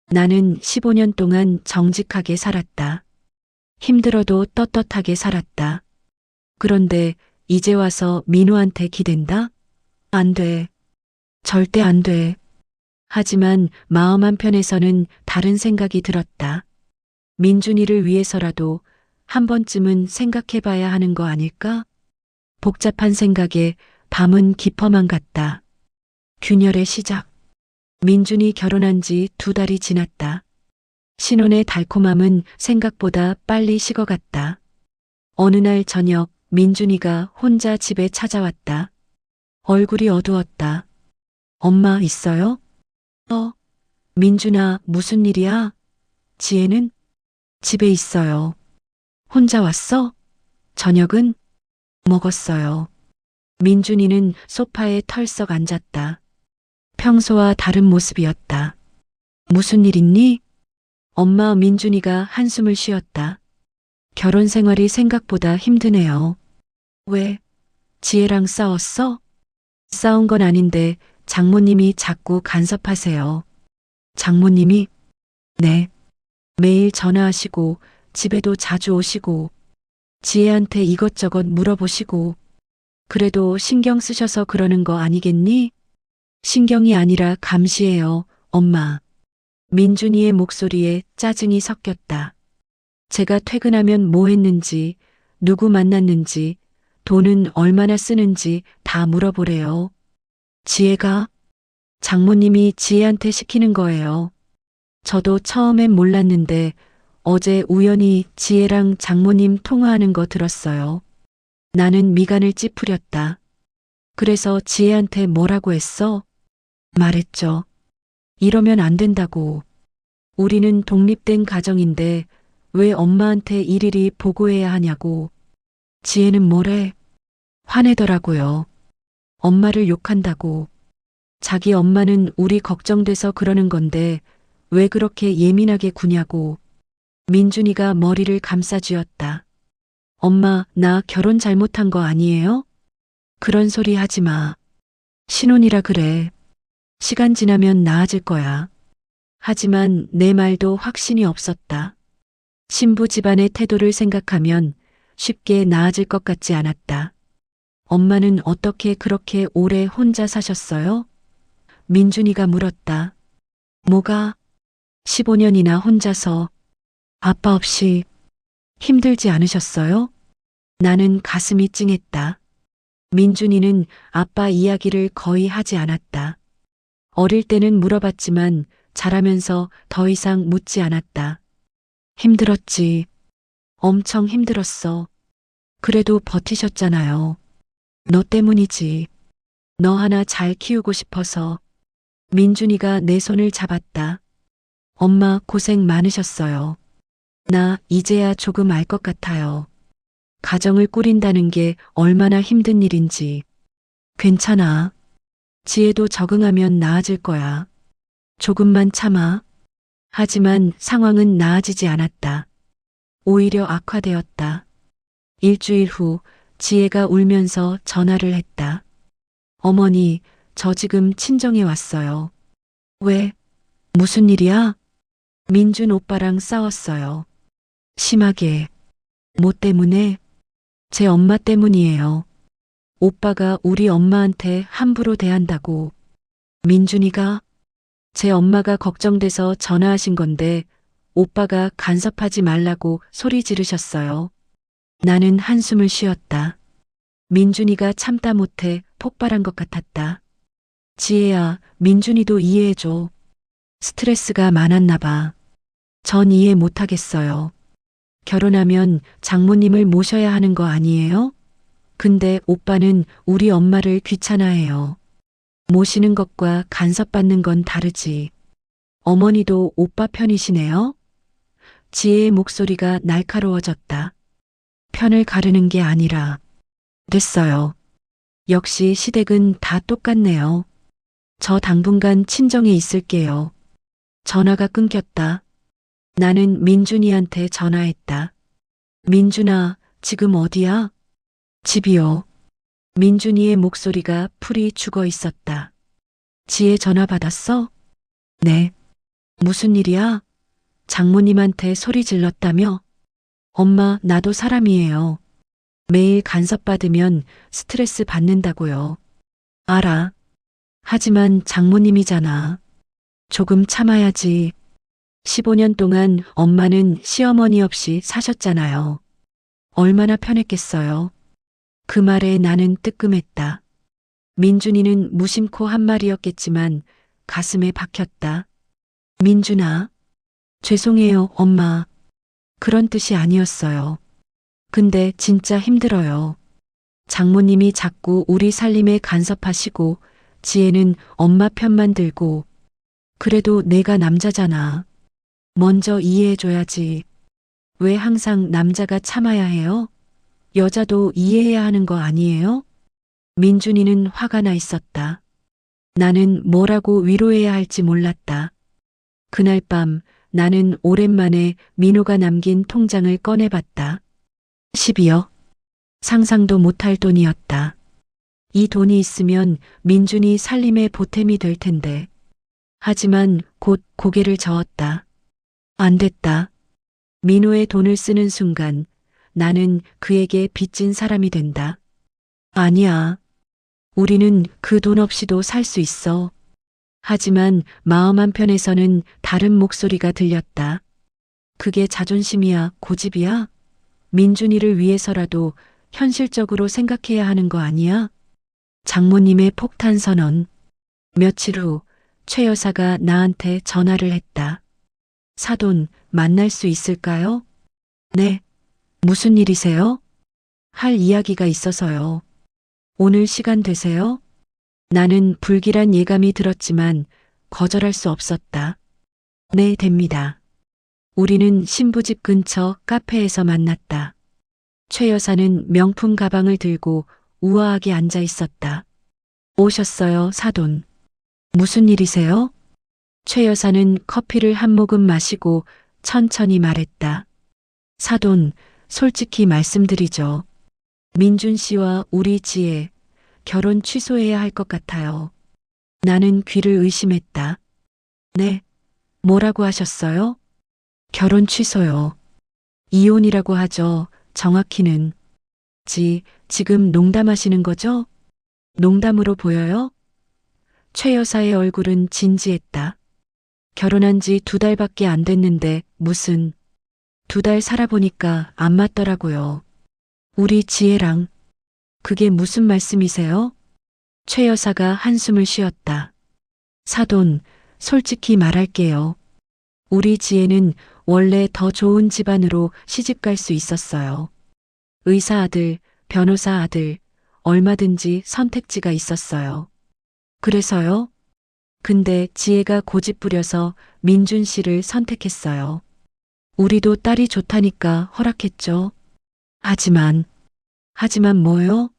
나는 15년 동안 정직하게 살았다. 힘들어도 떳떳하게 살았다. 그런데 이제 와서 민호한테 기댄다? 안 돼. 절대 안 돼. 하지만 마음 한편에서는 다른 생각이 들었다. 민준이를 위해서라도 한 번쯤은 생각해 봐야 하는 거 아닐까? 복잡한 생각에 밤은 깊어만 갔다. 균열의 시작. 민준이 결혼한 지 2달이 지났다. 신혼의 달콤함은 생각보다 빨리 식어갔다. 어느 날 저녁 민준이가 혼자 집에 찾아왔다. 얼굴이 어두웠다. 엄마 있어요? 민준아, 무슨 일이야? 지혜는? 집에 있어요. 혼자 왔어? 저녁은? 먹었어요. 민준이는 소파에 털썩 앉았다. 평소와 다른 모습이었다. 무슨 일 있니? 엄마. 민준이가 한숨을 쉬었다. 결혼 생활이 생각보다 힘드네요. 왜? 지혜랑 싸웠어? 싸운 건 아닌데 장모님이 자꾸 간섭하세요. 장모님이? 네. 매일 전화하시고 집에도 자주 오시고 지혜한테 이것저것 물어보시고 그래도 신경 쓰셔서 그러는 거 아니겠니? 신경이 아니라 감시해요, 엄마. 민준이의 목소리에 짜증이 섞였다. 제가 퇴근하면 뭐 했는지, 누구 만났는지, 돈은 얼마나 쓰는지 다 물어보래요. 지혜가? 장모님이 지혜한테 시키는 거예요. 저도 처음엔 몰랐는데 어제 우연히 지혜랑 장모님 통화하는 거 들었어요. 나는 미간을 찌푸렸다. 그래서 지혜한테 뭐라고 했어? 말했죠. 이러면 안 된다고. 우리는 독립된 가정인데 왜 엄마한테 일일이 보고해야 하냐고. 지혜는 뭐래? 화내더라고요. 엄마를 욕한다고. 자기 엄마는 우리 걱정돼서 그러는 건데 왜 그렇게 예민하게 구냐고. 민준이가 머리를 감싸쥐었다. 엄마, 나 결혼 잘못한 거 아니에요? 그런 소리 하지 마. 신혼이라 그래. 시간 지나면 나아질 거야. 하지만 내 말도 확신이 없었다. 신부 집안의 태도를 생각하면 쉽게 나아질 것 같지 않았다. 엄마는 어떻게 그렇게 오래 혼자 사셨어요? 민준이가 물었다. 뭐가? 15년이나 혼자서 아빠 없이 힘들지 않으셨어요? 나는 가슴이 찡했다. 민준이는 아빠 이야기를 거의 하지 않았다. 어릴 때는 물어봤지만 자라면서 더 이상 묻지 않았다. 힘들었지. 엄청 힘들었어. 그래도 버티셨잖아요. 너 때문이지. 너 하나 잘 키우고 싶어서. 민준이가 내 손을 잡았다. 엄마 고생 많으셨어요. 나 이제야 조금 알 것 같아요. 가정을 꾸린다는 게 얼마나 힘든 일인지. 괜찮아. 지혜도 적응하면 나아질 거야. 조금만 참아. 하지만 상황은 나아지지 않았다. 오히려 악화되었다. 일주일 후 지혜가 울면서 전화를 했다. 어머니, 저 지금 친정에 왔어요. 왜? 무슨 일이야? 민준 오빠랑 싸웠어요. 심하게. 뭐 때문에? 제 엄마 때문이에요. 오빠가 우리 엄마한테 함부로 대한다고. 민준이가? 제 엄마가 걱정돼서 전화하신 건데 오빠가 간섭하지 말라고 소리 지르셨어요. 나는 한숨을 쉬었다. 민준이가 참다 못해 폭발한 것 같았다. 지혜야, 민준이도 이해해줘. 스트레스가 많았나 봐. 전 이해 못하겠어요. 결혼하면 장모님을 모셔야 하는 거 아니에요? 근데 오빠는 우리 엄마를 귀찮아해요. 모시는 것과 간섭받는 건 다르지. 어머니도 오빠 편이시네요? 지혜의 목소리가 날카로워졌다. 편을 가르는 게 아니라. 됐어요. 역시 시댁은 다 똑같네요. 저 당분간 친정에 있을게요. 전화가 끊겼다. 나는 민준이한테 전화했다. 민준아, 지금 어디야? 집이요. 민준이의 목소리가 풀이 죽어 있었다. 지혜 전화 받았어? 네. 무슨 일이야? 장모님한테 소리 질렀다며? 엄마, 나도 사람이에요. 매일 간섭받으면 스트레스 받는다고요. 알아. 하지만 장모님이잖아. 조금 참아야지. 15년 동안 엄마는 시어머니 없이 사셨잖아요. 얼마나 편했겠어요. 그 말에 나는 뜨끔했다. 민준이는 무심코 한 말이었겠지만 가슴에 박혔다. 민준아, 죄송해요, 엄마. 그런 뜻이 아니었어요. 근데 진짜 힘들어요. 장모님이 자꾸 우리 살림에 간섭하시고 지혜는 엄마 편만 들고 그래도 내가 남자잖아. 먼저 이해해줘야지. 왜 항상 남자가 참아야 해요? 여자도 이해해야 하는 거 아니에요? 민준이는 화가 나 있었다. 나는 뭐라고 위로해야 할지 몰랐다. 그날 밤 나는 오랜만에 민호가 남긴 통장을 꺼내봤다. 10이요. 상상도 못할 돈이었다. 이 돈이 있으면 민준이 살림의 보탬이 될 텐데. 하지만 곧 고개를 저었다. 안 됐다. 민호의 돈을 쓰는 순간 나는 그에게 빚진 사람이 된다. 아니야. 우리는 그 돈 없이도 살 수 있어. 하지만 마음 한편에서는 다른 목소리가 들렸다. 그게 자존심이야, 고집이야? 민준이를 위해서라도 현실적으로 생각해야 하는 거 아니야? 장모님의 폭탄 선언. 며칠 후 최 여사가 나한테 전화를 했다. 사돈, 만날 수 있을까요? 네. 무슨 일이세요? 할 이야기가 있어서요. 오늘 시간 되세요? 나는 불길한 예감이 들었지만 거절할 수 없었다. 네, 됩니다. 우리는 신부집 근처 카페에서 만났다. 최 여사는 명품 가방을 들고 우아하게 앉아 있었다. 오셨어요, 사돈. 무슨 일이세요? 최 여사는 커피를 한 모금 마시고 천천히 말했다. 사돈, 솔직히 말씀드리죠. 민준 씨와 우리 지혜, 결혼 취소해야 할 것 같아요. 나는 귀를 의심했다. 네, 뭐라고 하셨어요? 결혼 취소요. 이혼이라고 하죠. 정확히는. 지금 농담하시는 거죠? 농담으로 보여요? 최 여사의 얼굴은 진지했다. 결혼한 지 2달밖에 안 됐는데 무슨 2달 살아보니까 안 맞더라고요. 우리 지혜랑. 그게 무슨 말씀이세요? 최 여사가 한숨을 쉬었다. 사돈, 솔직히 말할게요. 우리 지혜는 원래 더 좋은 집안으로 시집갈 수 있었어요. 의사 아들, 변호사 아들, 얼마든지 선택지가 있었어요. 그래서요? 근데 지혜가 고집 부려서 민준 씨를 선택했어요. 우리도 딸이 좋다니까 허락했죠. 하지만 뭐요?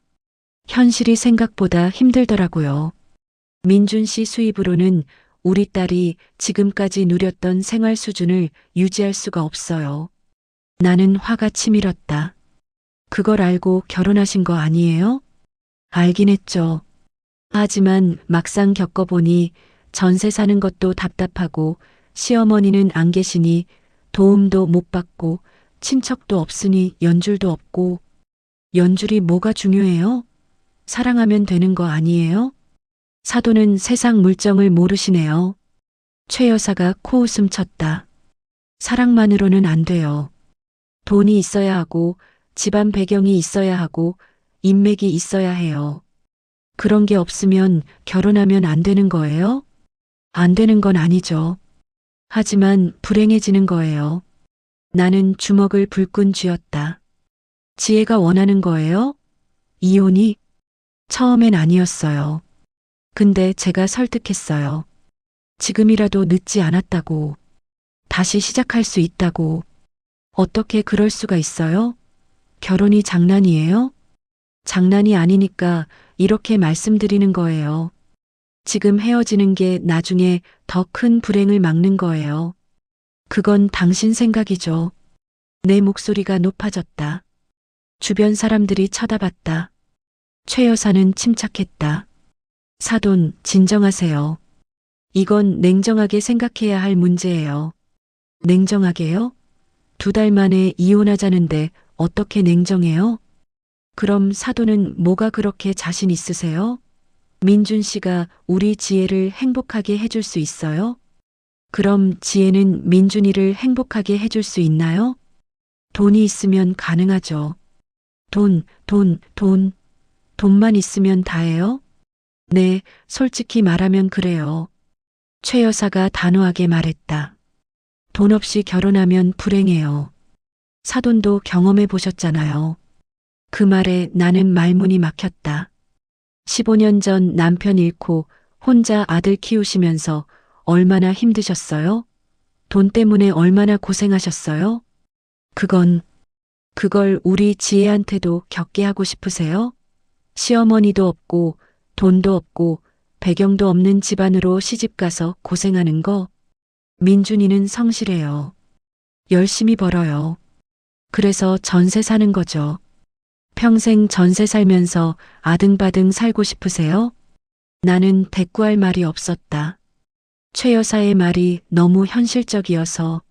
현실이 생각보다 힘들더라고요. 민준 씨 수입으로는 우리 딸이 지금까지 누렸던 생활 수준을 유지할 수가 없어요. 나는 화가 치밀었다. 그걸 알고 결혼하신 거 아니에요? 알긴 했죠. 하지만 막상 겪어보니 전세 사는 것도 답답하고 시어머니는 안 계시니 도움도 못 받고 친척도 없으니 연줄도 없고. 연줄이 뭐가 중요해요? 사랑하면 되는 거 아니에요? 사돈은 세상 물정을 모르시네요. 최 여사가 코웃음 쳤다. 사랑만으로는 안 돼요. 돈이 있어야 하고 집안 배경이 있어야 하고 인맥이 있어야 해요. 그런 게 없으면 결혼하면 안 되는 거예요? 안 되는 건 아니죠. 하지만 불행해지는 거예요. 나는 주먹을 불끈 쥐었다. 지혜가 원하는 거예요? 이혼이? 처음엔 아니었어요. 근데 제가 설득했어요. 지금이라도 늦지 않았다고. 다시 시작할 수 있다고. 어떻게 그럴 수가 있어요? 결혼이 장난이에요? 장난이 아니니까 이렇게 말씀드리는 거예요. 지금 헤어지는 게 나중에 더 큰 불행을 막는 거예요. 그건 당신 생각이죠. 내 목소리가 높아졌다. 주변 사람들이 쳐다봤다. 최 여사는 침착했다. 사돈, 진정하세요. 이건 냉정하게 생각해야 할 문제예요. 냉정하게요? 2달 만에 이혼하자는데 어떻게 냉정해요? 그럼 사돈은 뭐가 그렇게 자신 있으세요? 민준 씨가 우리 지혜를 행복하게 해줄 수 있어요? 그럼 지혜는 민준이를 행복하게 해줄 수 있나요? 돈이 있으면 가능하죠. 돈만 있으면 다예요? 네, 솔직히 말하면 그래요. 최 여사가 단호하게 말했다. 돈 없이 결혼하면 불행해요. 사돈도 경험해 보셨잖아요. 그 말에 나는 말문이 막혔다. 15년 전 남편 잃고 혼자 아들 키우시면서 얼마나 힘드셨어요? 돈 때문에 얼마나 고생하셨어요? 그걸 우리 지혜한테도 겪게 하고 싶으세요? 시어머니도 없고 돈도 없고 배경도 없는 집안으로 시집가서 고생하는 거? 민준이는 성실해요. 열심히 벌어요. 그래서 전세 사는 거죠. 평생 전세 살면서 아등바등 살고 싶으세요? 나는 대꾸할 말이 없었다. 최 여사의 말이 너무 현실적이어서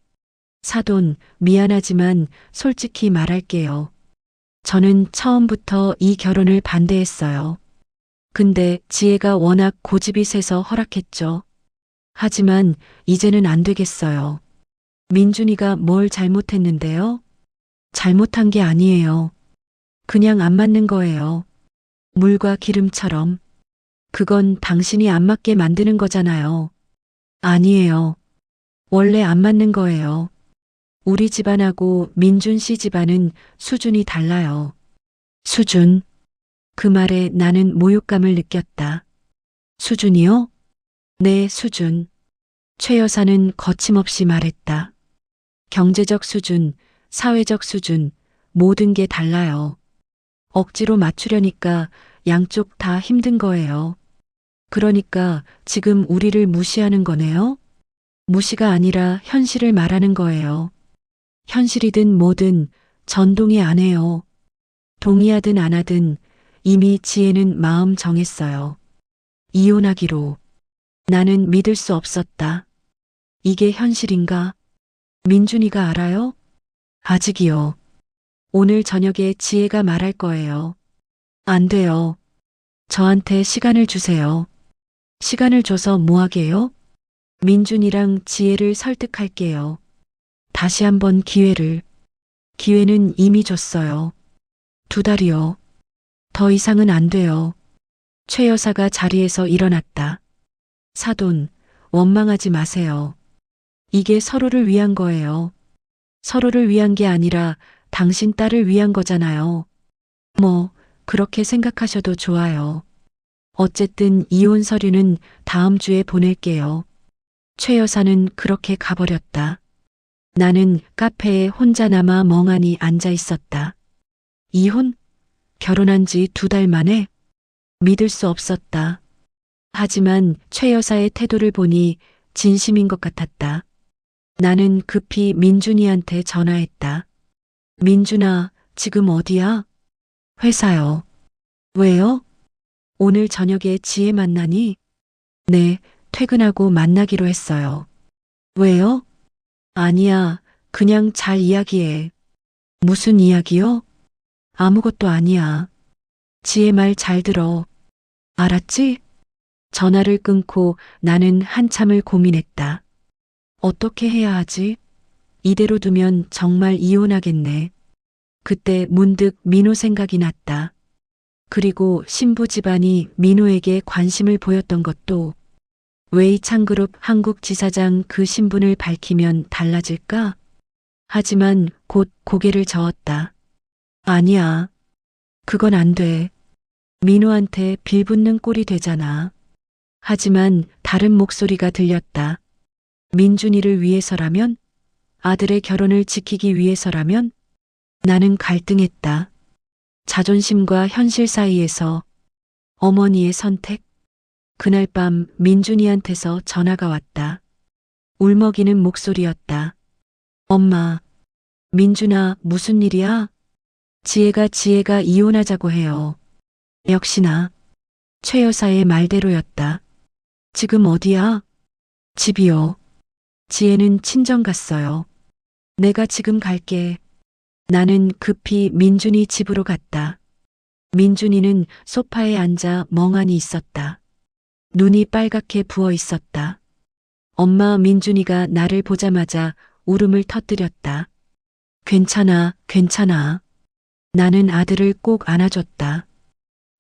사돈, 미안하지만 솔직히 말할게요. 저는 처음부터 이 결혼을 반대했어요. 근데 지혜가 워낙 고집이 세서 허락했죠. 하지만 이제는 안 되겠어요. 민준이가 뭘 잘못했는데요? 잘못한 게 아니에요. 그냥 안 맞는 거예요. 물과 기름처럼. 그건 당신이 안 맞게 만드는 거잖아요. 아니에요. 원래 안 맞는 거예요. 우리 집안하고 민준 씨 집안은 수준이 달라요. 수준. 그 말에 나는 모욕감을 느꼈다. 수준이요? 네, 수준. 최 여사는 거침없이 말했다. 경제적 수준, 사회적 수준, 모든 게 달라요. 억지로 맞추려니까 양쪽 다 힘든 거예요. 그러니까 지금 우리를 무시하는 거네요? 무시가 아니라 현실을 말하는 거예요. 현실이든 뭐든 전동이 안 해요. 동의하든 안 하든 이미 지혜는 마음 정했어요. 이혼하기로. 나는 믿을 수 없었다. 이게 현실인가? 민준이가 알아요? 아직이요. 오늘 저녁에 지혜가 말할 거예요. 안 돼요. 저한테 시간을 주세요. 시간을 줘서 뭐 하게요? 민준이랑 지혜를 설득할게요. 다시 한번 기회를. 기회는 이미 줬어요. 2달이요. 더 이상은 안 돼요. 최 여사가 자리에서 일어났다. 사돈, 원망하지 마세요. 이게 서로를 위한 거예요. 서로를 위한 게 아니라 당신 딸을 위한 거잖아요. 뭐, 그렇게 생각하셔도 좋아요. 어쨌든 이혼 서류는 다음 주에 보낼게요. 최 여사는 그렇게 가버렸다. 나는 카페에 혼자 남아 멍하니 앉아 있었다. 이혼? 결혼한 지 2달 만에? 믿을 수 없었다. 하지만 최 여사의 태도를 보니 진심인 것 같았다. 나는 급히 민준이한테 전화했다. 민준아, 지금 어디야? 회사요. 왜요? 오늘 저녁에 지혜 만나니? 네, 퇴근하고 만나기로 했어요. 왜요? 아니야, 그냥 잘 이야기해. 무슨 이야기요? 아무것도 아니야. 지혜 말 잘 들어. 알았지? 전화를 끊고 나는 한참을 고민했다. 어떻게 해야 하지? 이대로 두면 정말 이혼하겠네. 그때 문득 민호 생각이 났다. 그리고 신부 집안이 민호에게 관심을 보였던 것도 웨이창그룹 한국 지사장 그 신분을 밝히면 달라질까? 하지만 곧 고개를 저었다. 아니야. 그건 안 돼. 민호한테 빌붙는 꼴이 되잖아. 하지만 다른 목소리가 들렸다. 민준이를 위해서라면? 아들의 결혼을 지키기 위해서라면? 나는 갈등했다. 자존심과 현실 사이에서 어머니의 선택? 그날 밤 민준이한테서 전화가 왔다. 울먹이는 목소리였다. 엄마, 민준아, 무슨 일이야? 지혜가 이혼하자고 해요. 역시나 최 여사의 말대로였다. 지금 어디야? 집이요. 지혜는 친정 갔어요. 내가 지금 갈게. 나는 급히 민준이 집으로 갔다. 민준이는 소파에 앉아 멍하니 있었다. 눈이 빨갛게 부어 있었다. 엄마 민준이가 나를 보자마자 울음을 터뜨렸다. 괜찮아, 괜찮아. 나는 아들을 꼭 안아줬다.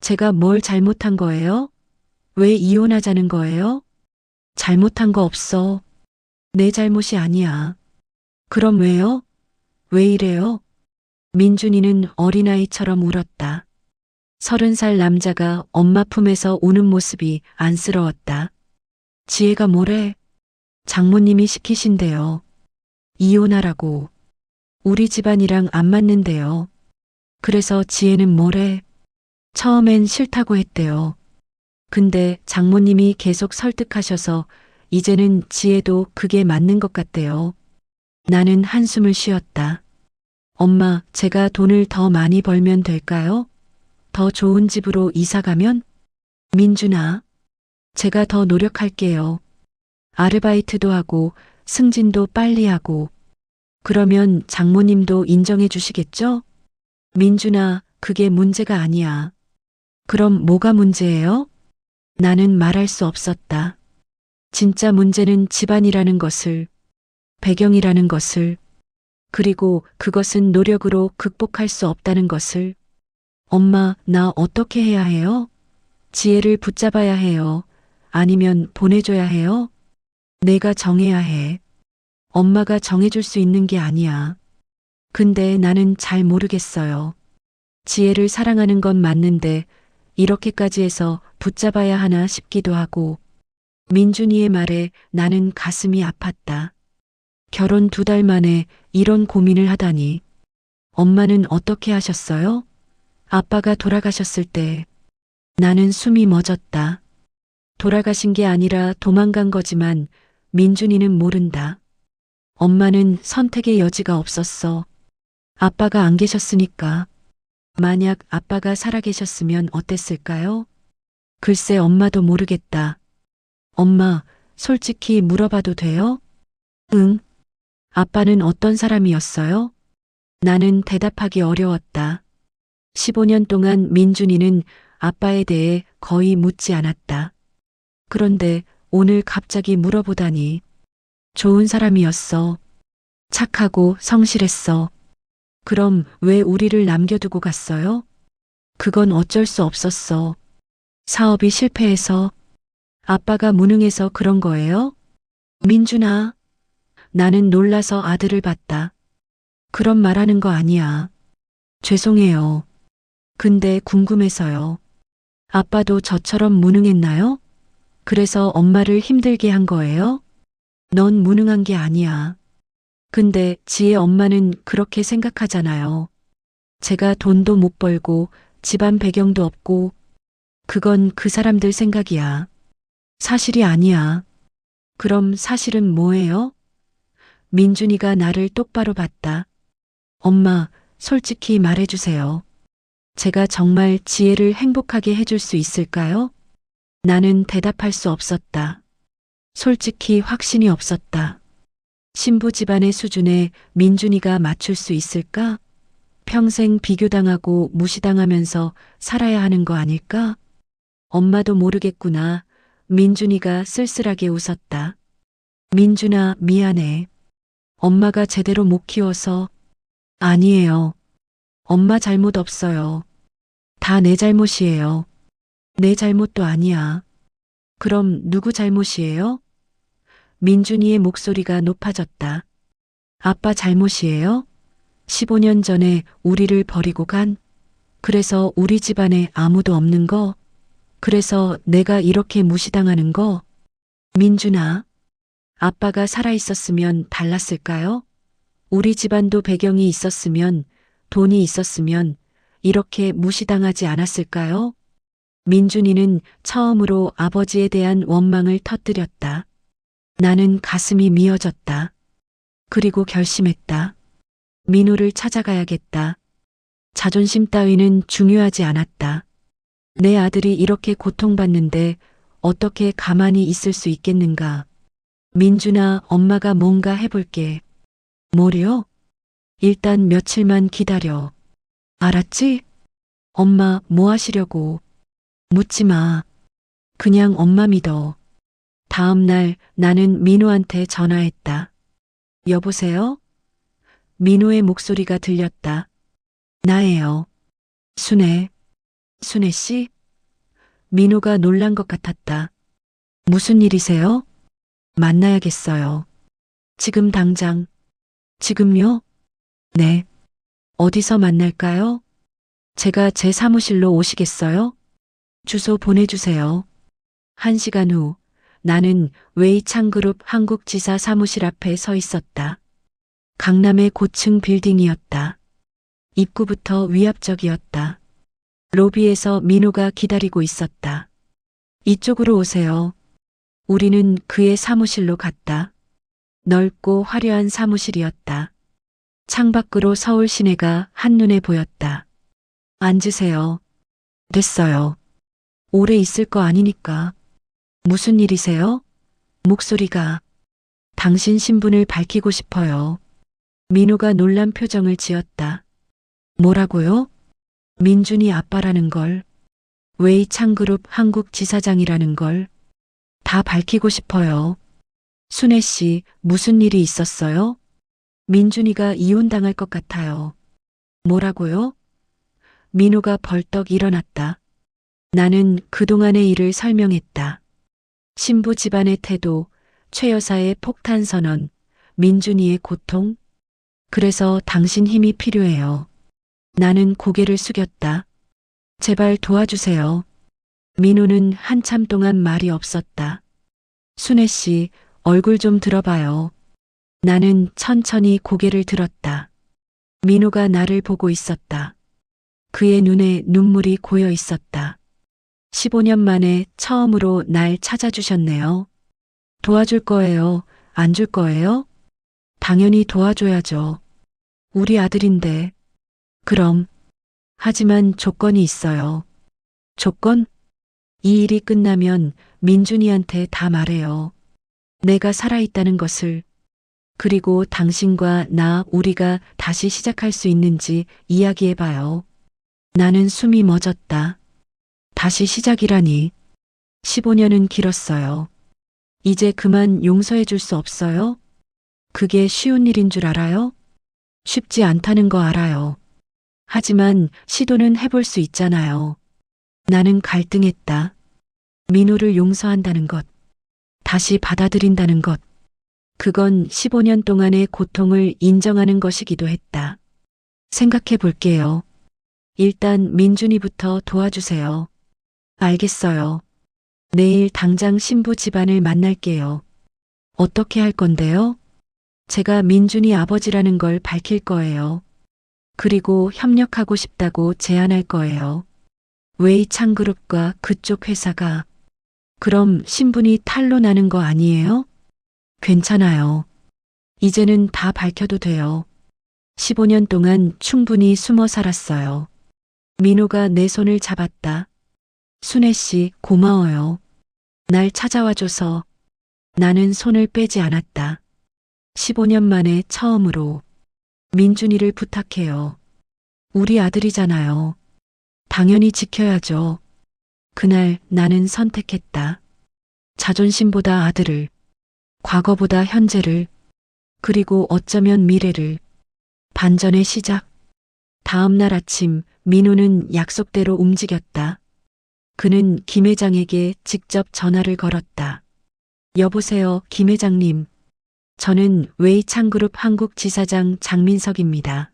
제가 뭘 잘못한 거예요? 왜 이혼하자는 거예요? 잘못한 거 없어. 내 잘못이 아니야. 그럼 왜요? 왜 이래요? 민준이는 어린아이처럼 울었다. 30살 남자가 엄마 품에서 우는 모습이 안쓰러웠다. 지혜가 뭐래? 장모님이 시키신대요. 이혼하라고. 우리 집안이랑 안 맞는데요. 그래서 지혜는 뭐래? 처음엔 싫다고 했대요. 근데 장모님이 계속 설득하셔서 이제는 지혜도 그게 맞는 것 같대요. 나는 한숨을 쉬었다. 엄마, 제가 돈을 더 많이 벌면 될까요? 더 좋은 집으로 이사 가면? 민준아, 제가 더 노력할게요. 아르바이트도 하고 승진도 빨리 하고. 그러면 장모님도 인정해 주시겠죠? 민준아, 그게 문제가 아니야. 그럼 뭐가 문제예요? 나는 말할 수 없었다. 진짜 문제는 집안이라는 것을, 배경이라는 것을, 그리고 그것은 노력으로 극복할 수 없다는 것을. 엄마, 나 어떻게 해야 해요? 지혜를 붙잡아야 해요. 아니면 보내줘야 해요? 내가 정해야 해. 엄마가 정해줄 수 있는 게 아니야. 근데 나는 잘 모르겠어요. 지혜를 사랑하는 건 맞는데 이렇게까지 해서 붙잡아야 하나 싶기도 하고. 민준이의 말에 나는 가슴이 아팠다. 결혼 2달 만에 이런 고민을 하다니. 엄마는 어떻게 하셨어요? 아빠가 돌아가셨을 때 나는 숨이 멎었다. 돌아가신 게 아니라 도망간 거지만 민준이는 모른다. 엄마는 선택의 여지가 없었어. 아빠가 안 계셨으니까. 만약 아빠가 살아계셨으면 어땠을까요? 글쎄 엄마도 모르겠다. 엄마, 솔직히 물어봐도 돼요? 응. 아빠는 어떤 사람이었어요? 나는 대답하기 어려웠다. 15년 동안 민준이는 아빠에 대해 거의 묻지 않았다. 그런데 오늘 갑자기 물어보다니. 좋은 사람이었어. 착하고 성실했어. 그럼 왜 우리를 남겨두고 갔어요? 그건 어쩔 수 없었어. 사업이 실패해서. 아빠가 무능해서 그런 거예요? 민준아. 나는 놀라서 아들을 봤다. 그런 말하는 거 아니야. 죄송해요. 근데 궁금해서요. 아빠도 저처럼 무능했나요? 그래서 엄마를 힘들게 한 거예요? 넌 무능한 게 아니야. 근데 지혜 엄마는 그렇게 생각하잖아요. 제가 돈도 못 벌고 집안 배경도 없고. 그건 그 사람들 생각이야. 사실이 아니야. 그럼 사실은 뭐예요? 민준이가 나를 똑바로 봤다. 엄마, 솔직히 말해주세요. 제가 정말 지혜를 행복하게 해줄 수 있을까요? 나는 대답할 수 없었다. 솔직히 확신이 없었다. 신부 집안의 수준에 민준이가 맞출 수 있을까? 평생 비교당하고 무시당하면서 살아야 하는 거 아닐까? 엄마도 모르겠구나. 민준이가 쓸쓸하게 웃었다. 민준아, 미안해. 엄마가 제대로 못 키워서. 아니에요. 엄마 잘못 없어요. 다 내 잘못이에요. 내 잘못도 아니야. 그럼 누구 잘못이에요? 민준이의 목소리가 높아졌다. 아빠 잘못이에요? 15년 전에 우리를 버리고 간? 그래서 우리 집안에 아무도 없는 거? 그래서 내가 이렇게 무시당하는 거? 민준아, 아빠가 살아있었으면 달랐을까요? 우리 집안도 배경이 있었으면, 돈이 있었으면 이렇게 무시당하지 않았을까요? 민준이는 처음으로 아버지에 대한 원망을 터뜨렸다. 나는 가슴이 미어졌다. 그리고 결심했다. 민호를 찾아가야겠다. 자존심 따위는 중요하지 않았다. 내 아들이 이렇게 고통받는데 어떻게 가만히 있을 수 있겠는가. 민준아, 엄마가 뭔가 해볼게. 뭐려? 일단 며칠만 기다려. 알았지? 엄마 뭐 하시려고. 묻지 마. 그냥 엄마 믿어. 다음 날 나는 민호한테 전화했다. 여보세요? 민호의 목소리가 들렸다. 나예요. 순애. 순애 씨? 민호가 놀란 것 같았다. 무슨 일이세요? 만나야겠어요. 지금 당장. 지금요? 네. 어디서 만날까요? 제가 제 사무실로 오시겠어요? 주소 보내주세요. 1시간 후 나는 웨이창그룹 한국지사 사무실 앞에 서 있었다. 강남의 고층 빌딩이었다. 입구부터 위압적이었다. 로비에서 민호가 기다리고 있었다. 이쪽으로 오세요. 우리는 그의 사무실로 갔다. 넓고 화려한 사무실이었다. 창밖으로 서울 시내가 한눈에 보였다. 앉으세요. 됐어요. 오래 있을 거 아니니까. 무슨 일이세요? 목소리가. 당신 신분을 밝히고 싶어요. 민호가 놀란 표정을 지었다. 뭐라고요? 민준이 아빠라는 걸. 웨이창그룹 한국 지사장이라는 걸. 다 밝히고 싶어요. 순애 씨, 무슨 일이 있었어요? 민준이가 이혼당할 것 같아요. 뭐라고요? 민호가 벌떡 일어났다. 나는 그동안의 일을 설명했다. 신부 집안의 태도, 최 여사의 폭탄 선언, 민준이의 고통. 그래서 당신 힘이 필요해요. 나는 고개를 숙였다. 제발 도와주세요. 민호는 한참 동안 말이 없었다. 순애 씨, 얼굴 좀 들어봐요. 나는 천천히 고개를 들었다. 민호가 나를 보고 있었다. 그의 눈에 눈물이 고여 있었다. 15년 만에 처음으로 날 찾아주셨네요. 도와줄 거예요? 안 줄 거예요? 당연히 도와줘야죠. 우리 아들인데. 그럼. 하지만 조건이 있어요. 조건? 이 일이 끝나면 민준이한테 다 말해요. 내가 살아있다는 것을. 그리고 당신과 나 우리가 다시 시작할 수 있는지 이야기해봐요. 나는 숨이 멎었다. 다시 시작이라니. 15년은 길었어요. 이제 그만 용서해 줄 수 없어요? 그게 쉬운 일인 줄 알아요? 쉽지 않다는 거 알아요. 하지만 시도는 해볼 수 있잖아요. 나는 갈등했다. 민호를 용서한다는 것, 다시 받아들인다는 것, 그건 15년 동안의 고통을 인정하는 것이기도 했다. 생각해 볼게요. 일단 민준이부터 도와주세요. 알겠어요. 내일 당장 신부 집안을 만날게요. 어떻게 할 건데요? 제가 민준이 아버지라는 걸 밝힐 거예요. 그리고 협력하고 싶다고 제안할 거예요. 웨이창그룹과 그쪽 회사가. 그럼 신분이 탄로나는 거 아니에요? 괜찮아요. 이제는 다 밝혀도 돼요. 15년 동안 충분히 숨어 살았어요. 민호가 내 손을 잡았다. 순애 씨, 고마워요. 날 찾아와줘서. 나는 손을 빼지 않았다. 15년 만에 처음으로. 민준이를 부탁해요. 우리 아들이잖아요. 당연히 지켜야죠. 그날 나는 선택했다. 자존심보다 아들을, 과거보다 현재를, 그리고 어쩌면 미래를. 반전의 시작. 다음 날 아침 민호는 약속대로 움직였다. 그는 김 회장에게 직접 전화를 걸었다. 여보세요, 김 회장님. 저는 웨이창그룹 한국 지사장 장민석입니다.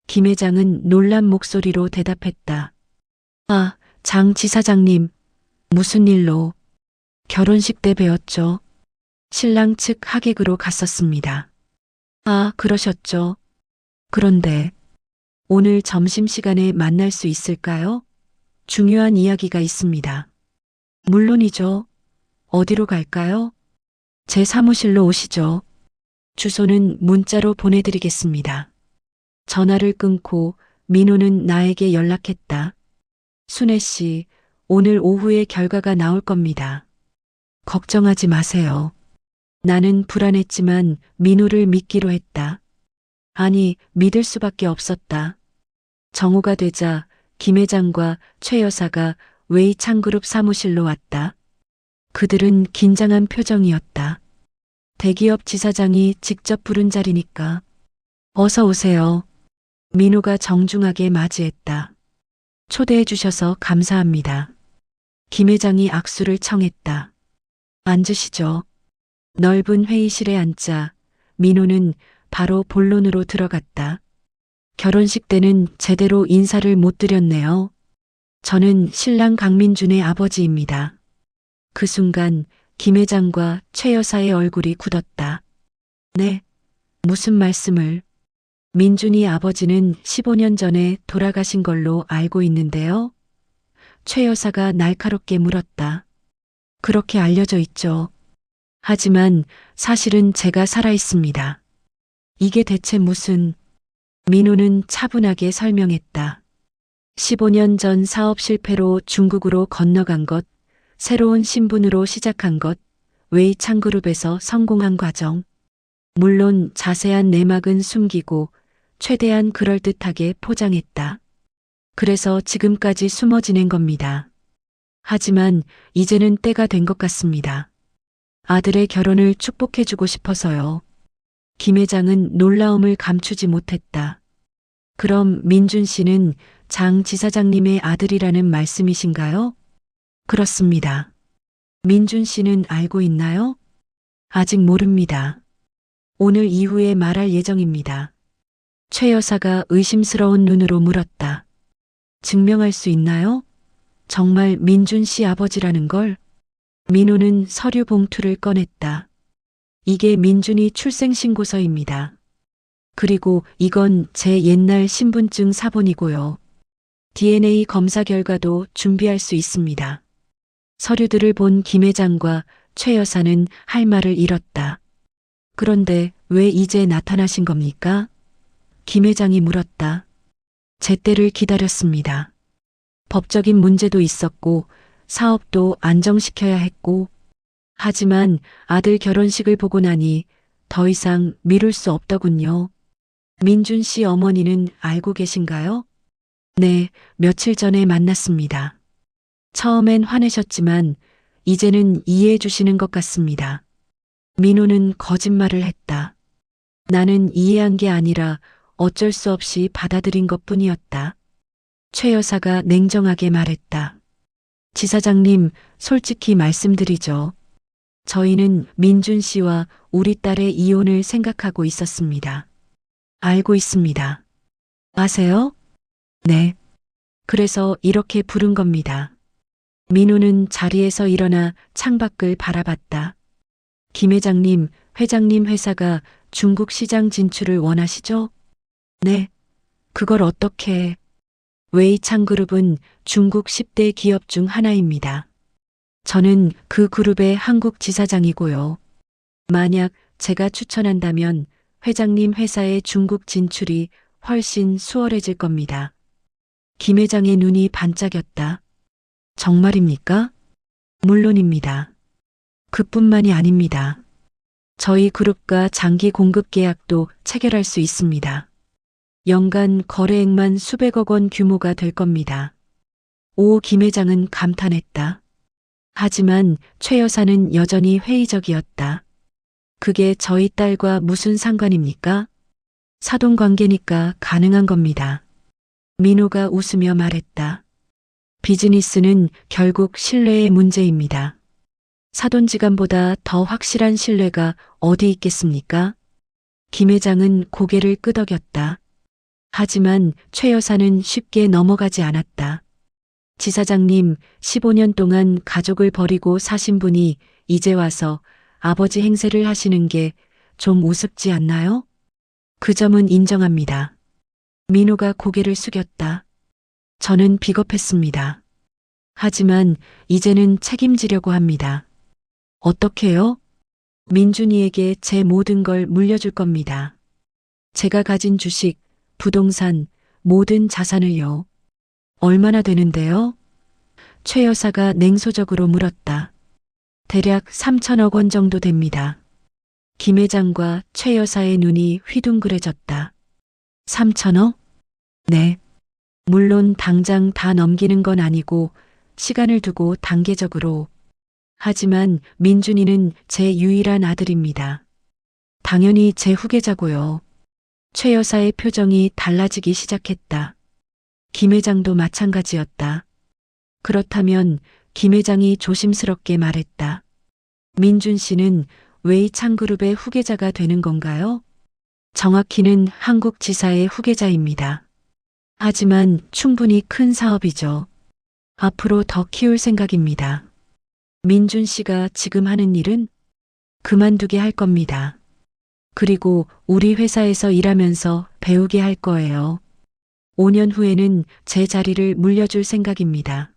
김 회장은 놀란 목소리로 대답했다. 아, 장 지사장님. 무슨 일로? 결혼식 때 뵈었죠. 신랑 측 하객으로 갔었습니다. 아, 그러셨죠. 그런데 오늘 점심시간에 만날 수 있을까요? 중요한 이야기가 있습니다. 물론이죠. 어디로 갈까요? 제 사무실로 오시죠. 주소는 문자로 보내드리겠습니다. 전화를 끊고 민호는 나에게 연락했다. 순애 씨, 오늘 오후에 결과가 나올 겁니다. 걱정하지 마세요. 나는 불안했지만 민호를 믿기로 했다. 아니, 믿을 수밖에 없었다. 정오가 되자 김 회장과 최 여사가 웨이창그룹 사무실로 왔다. 그들은 긴장한 표정이었다. 대기업 지사장이 직접 부른 자리니까. 어서 오세요. 민호가 정중하게 맞이했다. 초대해 주셔서 감사합니다. 김 회장이 악수를 청했다. 앉으시죠. 넓은 회의실에 앉자 민호는 바로 본론으로 들어갔다. 결혼식 때는 제대로 인사를 못 드렸네요. 저는 신랑 강민준의 아버지입니다. 그 순간 김 회장과 최 여사의 얼굴이 굳었다. 네, 무슨 말씀을? 민준이 아버지는 15년 전에 돌아가신 걸로 알고 있는데요. 최 여사가 날카롭게 물었다. 그렇게 알려져 있죠. 하지만 사실은 제가 살아 있습니다. 이게 대체 무슨... 민호는 차분하게 설명했다. 15년 전 사업 실패로 중국으로 건너간 것, 새로운 신분으로 시작한 것, 웨이창그룹에서 성공한 과정. 물론 자세한 내막은 숨기고 최대한 그럴듯하게 포장했다. 그래서 지금까지 숨어 지낸 겁니다. 하지만 이제는 때가 된 것 같습니다. 아들의 결혼을 축복해주고 싶어서요. 김 회장은 놀라움을 감추지 못했다. 그럼 민준 씨는 장 지사장님의 아들이라는 말씀이신가요? 그렇습니다. 민준 씨는 알고 있나요? 아직 모릅니다. 오늘 이후에 말할 예정입니다. 최 여사가 의심스러운 눈으로 물었다. 증명할 수 있나요? 정말 민준 씨 아버지라는 걸? 민호는 서류 봉투를 꺼냈다. 이게 민준이 출생신고서입니다. 그리고 이건 제 옛날 신분증 사본이고요. DNA 검사 결과도 준비할 수 있습니다. 서류들을 본 김 회장과 최 여사는 할 말을 잃었다. 그런데 왜 이제 나타나신 겁니까? 김 회장이 물었다. 제 때를 기다렸습니다. 법적인 문제도 있었고 사업도 안정시켜야 했고 하지만 아들 결혼식을 보고 나니 더 이상 미룰 수 없더군요. 민준 씨 어머니는 알고 계신가요? 네, 며칠 전에 만났습니다. 처음엔 화내셨지만 이제는 이해해 주시는 것 같습니다. 민호는 거짓말을 했다. 나는 이해한 게 아니라 어쩔 수 없이 받아들인 것뿐이었다. 최 여사가 냉정하게 말했다. 지사장님, 솔직히 말씀드리죠. 저희는 민준 씨와 우리 딸의 이혼을 생각하고 있었습니다. 알고 있습니다. 아세요? 네. 그래서 이렇게 부른 겁니다. 민호는 자리에서 일어나 창밖을 바라봤다. 김 회장님, 회장님 회사가 중국 시장 진출을 원하시죠? 네. 그걸 어떻게... 웨이창그룹은 중국 10대 기업 중 하나입니다. 저는 그 그룹의 한국 지사장이고요. 만약 제가 추천한다면 회장님 회사의 중국 진출이 훨씬 수월해질 겁니다. 김 회장의 눈이 반짝였다. 정말입니까? 물론입니다. 그뿐만이 아닙니다. 저희 그룹과 장기 공급 계약도 체결할 수 있습니다. 연간 거래액만 수백억 원 규모가 될 겁니다. 오 김 회장은 감탄했다. 하지만 최 여사는 여전히 회의적이었다. 그게 저희 딸과 무슨 상관입니까? 사돈 관계니까 가능한 겁니다. 민호가 웃으며 말했다. 비즈니스는 결국 신뢰의 문제입니다. 사돈지간보다 더 확실한 신뢰가 어디 있겠습니까? 김 회장은 고개를 끄덕였다. 하지만 최 여사는 쉽게 넘어가지 않았다. 지사장님, 15년 동안 가족을 버리고 사신 분이 이제 와서 아버지 행세를 하시는 게 좀 우습지 않나요? 그 점은 인정합니다. 민호가 고개를 숙였다. 저는 비겁했습니다. 하지만 이제는 책임지려고 합니다. 어떻게요? 민준이에게 제 모든 걸 물려줄 겁니다. 제가 가진 주식, 부동산, 모든 자산을요. 얼마나 되는데요? 최 여사가 냉소적으로 물었다. 대략 3천억 원 정도 됩니다. 김 회장과 최 여사의 눈이 휘둥그레졌다. 3천억? 네. 물론 당장 다 넘기는 건 아니고 시간을 두고 단계적으로. 하지만 민준이는 제 유일한 아들입니다. 당연히 제 후계자고요. 최 여사의 표정이 달라지기 시작했다. 김 회장도 마찬가지였다. 그렇다면 김 회장이 조심스럽게 말했다. 민준 씨는 웨이창그룹의 후계자가 되는 건가요? 정확히는 한국 지사의 후계자입니다. 하지만 충분히 큰 사업이죠. 앞으로 더 키울 생각입니다. 민준 씨가 지금 하는 일은 그만두게 할 겁니다. 그리고 우리 회사에서 일하면서 배우게 할 거예요. 5년 후에는 제 자리를 물려줄 생각입니다.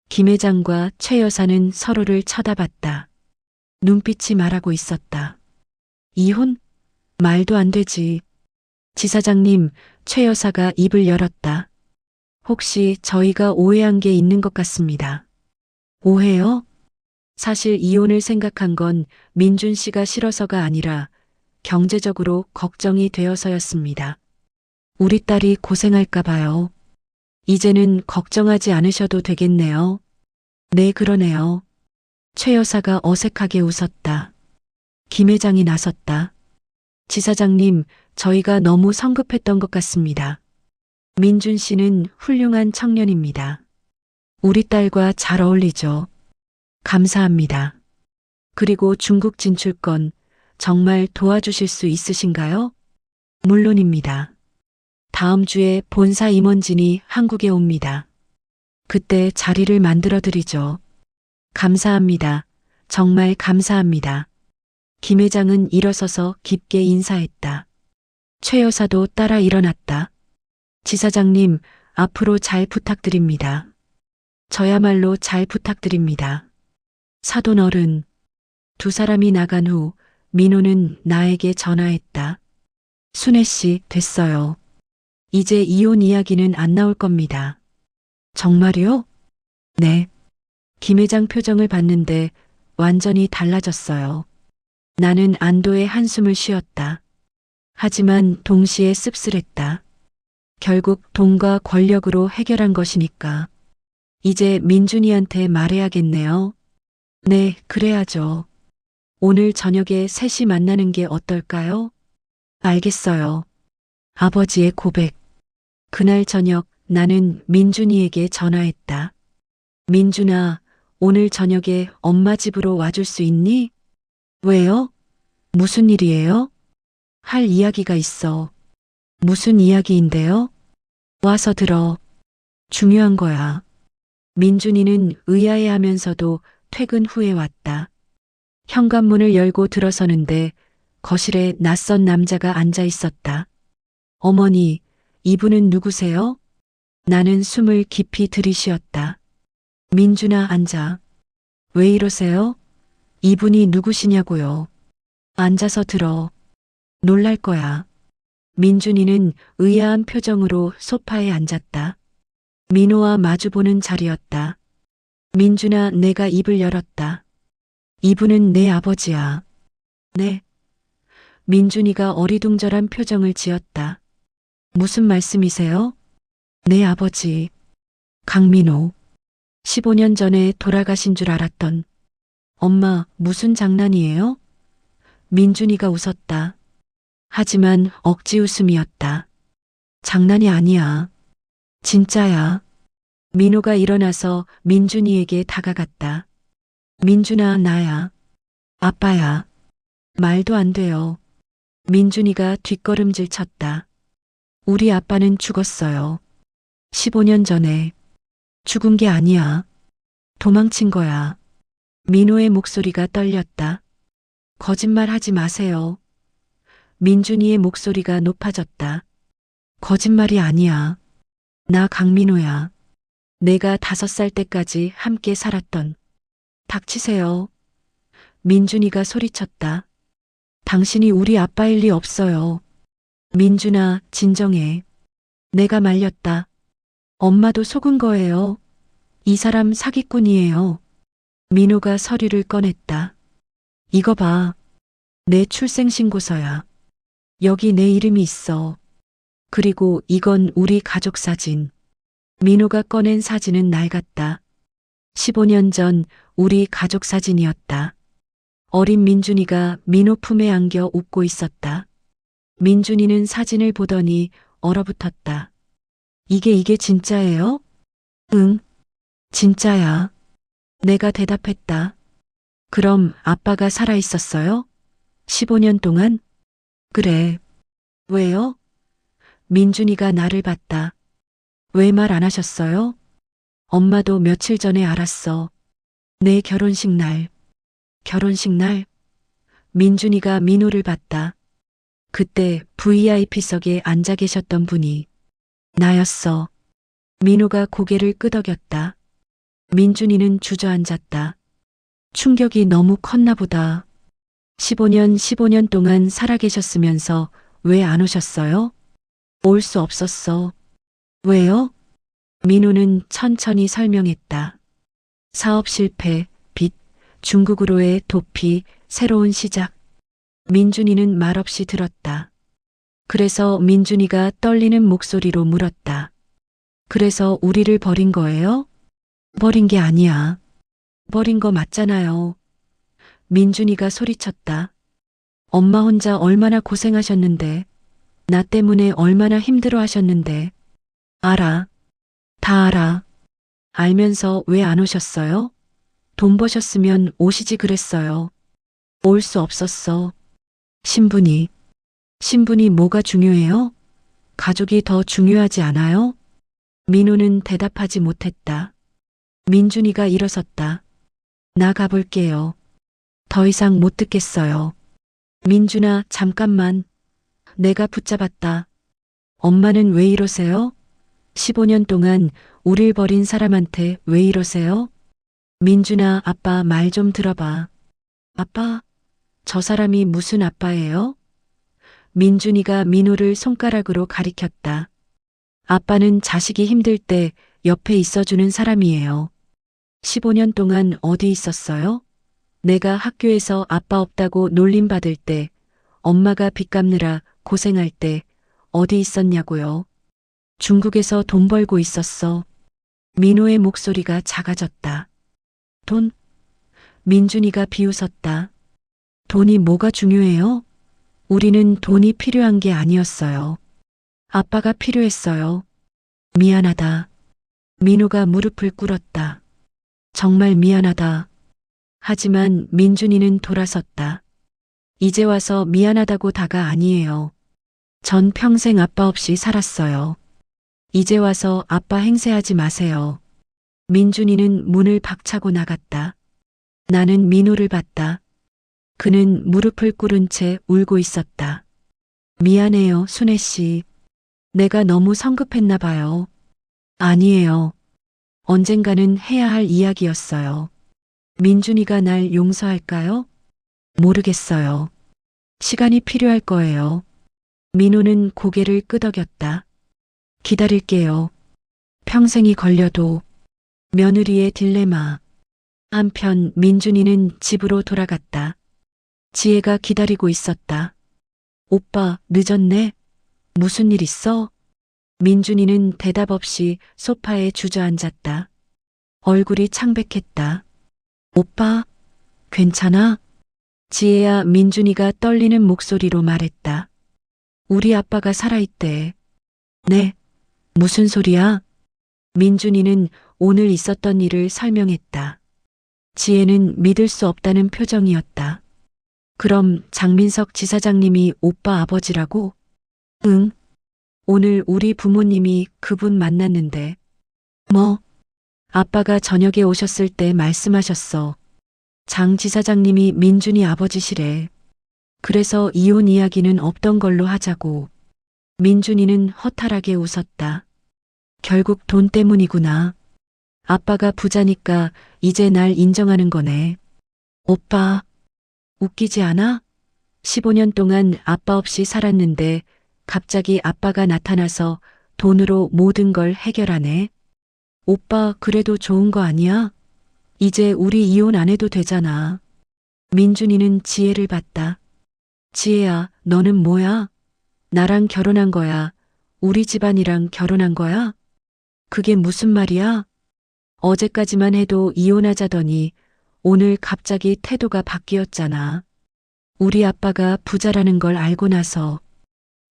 김 회장과 최 여사는 서로를 쳐다봤다. 눈빛이 말하고 있었다. 이혼? 말도 안 되지. 지사장님, 최 여사가 입을 열었다. 혹시 저희가 오해한 게 있는 것 같습니다. 오해요? 사실 이혼을 생각한 건 민준 씨가 싫어서가 아니라 경제적으로 걱정이 되어서였습니다. 우리 딸이 고생할까 봐요. 이제는 걱정하지 않으셔도 되겠네요. 네, 그러네요. 최 여사가 어색하게 웃었다. 김 회장이 나섰다. 지사장님, 저희가 너무 성급했던 것 같습니다. 민준 씨는 훌륭한 청년입니다. 우리 딸과 잘 어울리죠. 감사합니다. 그리고 중국 진출권 정말 도와주실 수 있으신가요? 물론입니다. 다음 주에 본사 임원진이 한국에 옵니다. 그때 자리를 만들어 드리죠. 감사합니다. 정말 감사합니다. 김 회장은 일어서서 깊게 인사했다. 최 여사도 따라 일어났다. 지사장님, 앞으로 잘 부탁드립니다. 저야말로 잘 부탁드립니다. 사돈 어른. 두 사람이 나간 후 민호는 나에게 전화했다. 순애 씨, 됐어요. 이제 이혼 이야기는 안 나올 겁니다. 정말요? 네. 김 회장 표정을 봤는데 완전히 달라졌어요. 나는 안도의 한숨을 쉬었다. 하지만 동시에 씁쓸했다. 결국 돈과 권력으로 해결한 것이니까. 이제 민준이한테 말해야겠네요. 네, 그래야죠. 오늘 저녁에 셋이 만나는 게 어떨까요? 알겠어요. 아버지의 고백. 그날 저녁 나는 민준이에게 전화했다. 민준아, 오늘 저녁에 엄마 집으로 와줄 수 있니? 왜요? 무슨 일이에요? 할 이야기가 있어. 무슨 이야기인데요? 와서 들어. 중요한 거야. 민준이는 의아해하면서도 퇴근 후에 왔다. 현관문을 열고 들어서는데 거실에 낯선 남자가 앉아 있었다. 어머니, 이분은 누구세요? 나는 숨을 깊이 들이쉬었다. 민준아, 앉아. 왜 이러세요? 이분이 누구시냐고요. 앉아서 들어. 놀랄 거야. 민준이는 의아한 표정으로 소파에 앉았다. 민호와 마주보는 자리였다. 민준아, 내가 입을 열었다. 이분은 내 아버지야. 네. 민준이가 어리둥절한 표정을 지었다. 무슨 말씀이세요? 내 아버지. 강민호. 15년 전에 돌아가신 줄 알았던. 엄마, 무슨 장난이에요? 민준이가 웃었다. 하지만 억지 웃음이었다. 장난이 아니야. 진짜야. 민호가 일어나서 민준이에게 다가갔다. 민준아, 나야. 아빠야. 말도 안 돼요. 민준이가 뒷걸음질 쳤다. 우리 아빠는 죽었어요. 15년 전에. 죽은 게 아니야. 도망친 거야. 민호의 목소리가 떨렸다. 거짓말 하지 마세요. 민준이의 목소리가 높아졌다. 거짓말이 아니야. 나 강민호야. 내가 5살 때까지 함께 살았던. 닥치세요. 민준이가 소리쳤다. 당신이 우리 아빠일 리 없어요. 민준아, 진정해. 내가 말렸다. 엄마도 속은 거예요. 이 사람 사기꾼이에요. 민호가 서류를 꺼냈다. 이거 봐. 내 출생신고서야. 여기 내 이름이 있어. 그리고 이건 우리 가족 사진. 민호가 꺼낸 사진은 낡았다. 15년 전 우리 가족 사진이었다. 어린 민준이가 민호 품에 안겨 웃고 있었다. 민준이는 사진을 보더니 얼어붙었다. 이게 진짜예요? 응, 진짜야. 내가 대답했다. 그럼 아빠가 살아 있었어요? 15년 동안? 그래. 왜요? 민준이가 나를 봤다. 왜 말 안 하셨어요? 엄마도 며칠 전에 알았어. 내 결혼식 날. 결혼식 날? 민준이가 민호를 봤다. 그때 VIP석에 앉아 계셨던 분이 나였어. 민호가 고개를 끄덕였다. 민준이는 주저앉았다. 충격이 너무 컸나 보다. 15년 동안 살아계셨으면서 왜 안 오셨어요? 올 수 없었어. 왜요? 민호는 천천히 설명했다. 사업 실패, 빚, 중국으로의 도피, 새로운 시작. 민준이는 말없이 들었다. 그래서 민준이가 떨리는 목소리로 물었다. 그래서 우리를 버린 거예요? 버린 게 아니야. 버린 거 맞잖아요. 민준이가 소리쳤다. 엄마 혼자 얼마나 고생하셨는데, 나 때문에 얼마나 힘들어 하셨는데. 알아. 다 알아. 알면서 왜 안 오셨어요? 돈 버셨으면 오시지 그랬어요. 올 수 없었어. 신분이. 신분이 뭐가 중요해요? 가족이 더 중요하지 않아요? 민호는 대답하지 못했다. 민준이가 일어섰다. 나 가볼게요. 더 이상 못 듣겠어요. 민준아, 잠깐만. 내가 붙잡았다. 엄마는 왜 이러세요? 15년 동안 우릴 버린 사람한테 왜 이러세요? 민준아, 아빠 말 좀 들어봐. 아빠? 저 사람이 무슨 아빠예요? 민준이가 민호를 손가락으로 가리켰다. 아빠는 자식이 힘들 때 옆에 있어주는 사람이에요. 15년 동안 어디 있었어요? 내가 학교에서 아빠 없다고 놀림받을 때, 엄마가 빚 갚느라 고생할 때 어디 있었냐고요. 중국에서 돈 벌고 있었어. 민호의 목소리가 작아졌다. 돈? 민준이가 비웃었다. 돈이 뭐가 중요해요? 우리는 돈이 필요한 게 아니었어요. 아빠가 필요했어요. 미안하다. 민호가 무릎을 꿇었다. 정말 미안하다. 하지만 민준이는 돌아섰다. 이제 와서 미안하다고 다가 아니에요. 전 평생 아빠 없이 살았어요. 이제 와서 아빠 행세하지 마세요. 민준이는 문을 박차고 나갔다. 나는 민호를 봤다. 그는 무릎을 꿇은 채 울고 있었다. 미안해요, 순애 씨. 내가 너무 성급했나 봐요. 아니에요. 언젠가는 해야 할 이야기였어요. 민준이가 날 용서할까요? 모르겠어요. 시간이 필요할 거예요. 민호는 고개를 끄덕였다. 기다릴게요. 평생이 걸려도. 며느리의 딜레마. 한편 민준이는 집으로 돌아갔다. 지혜가 기다리고 있었다. 오빠, 늦었네? 무슨 일 있어? 민준이는 대답 없이 소파에 주저앉았다. 얼굴이 창백했다. 오빠, 괜찮아? 지혜야, 민준이가 떨리는 목소리로 말했다. 우리 아빠가 살아있대. 네. 무슨 소리야? 민준이는 오늘 있었던 일을 설명했다. 지혜는 믿을 수 없다는 표정이었다. 그럼 장민석 지사장님이 오빠 아버지라고? 응. 오늘 우리 부모님이 그분 만났는데. 뭐? 아빠가 저녁에 오셨을 때 말씀하셨어. 장 지사장님이 민준이 아버지시래. 그래서 이혼 이야기는 없던 걸로 하자고. 민준이는 허탈하게 웃었다. 결국 돈 때문이구나. 아빠가 부자니까 이제 날 인정하는 거네. 오빠, 웃기지 않아? 15년 동안 아빠 없이 살았는데 갑자기 아빠가 나타나서 돈으로 모든 걸 해결하네. 오빠 그래도 좋은 거 아니야? 이제 우리 이혼 안 해도 되잖아. 민준이는 지혜를 봤다. 지혜야, 너는 뭐야? 나랑 결혼한 거야. 우리 집안이랑 결혼한 거야? 그게 무슨 말이야? 어제까지만 해도 이혼하자더니 오늘 갑자기 태도가 바뀌었잖아. 우리 아빠가 부자라는 걸 알고 나서.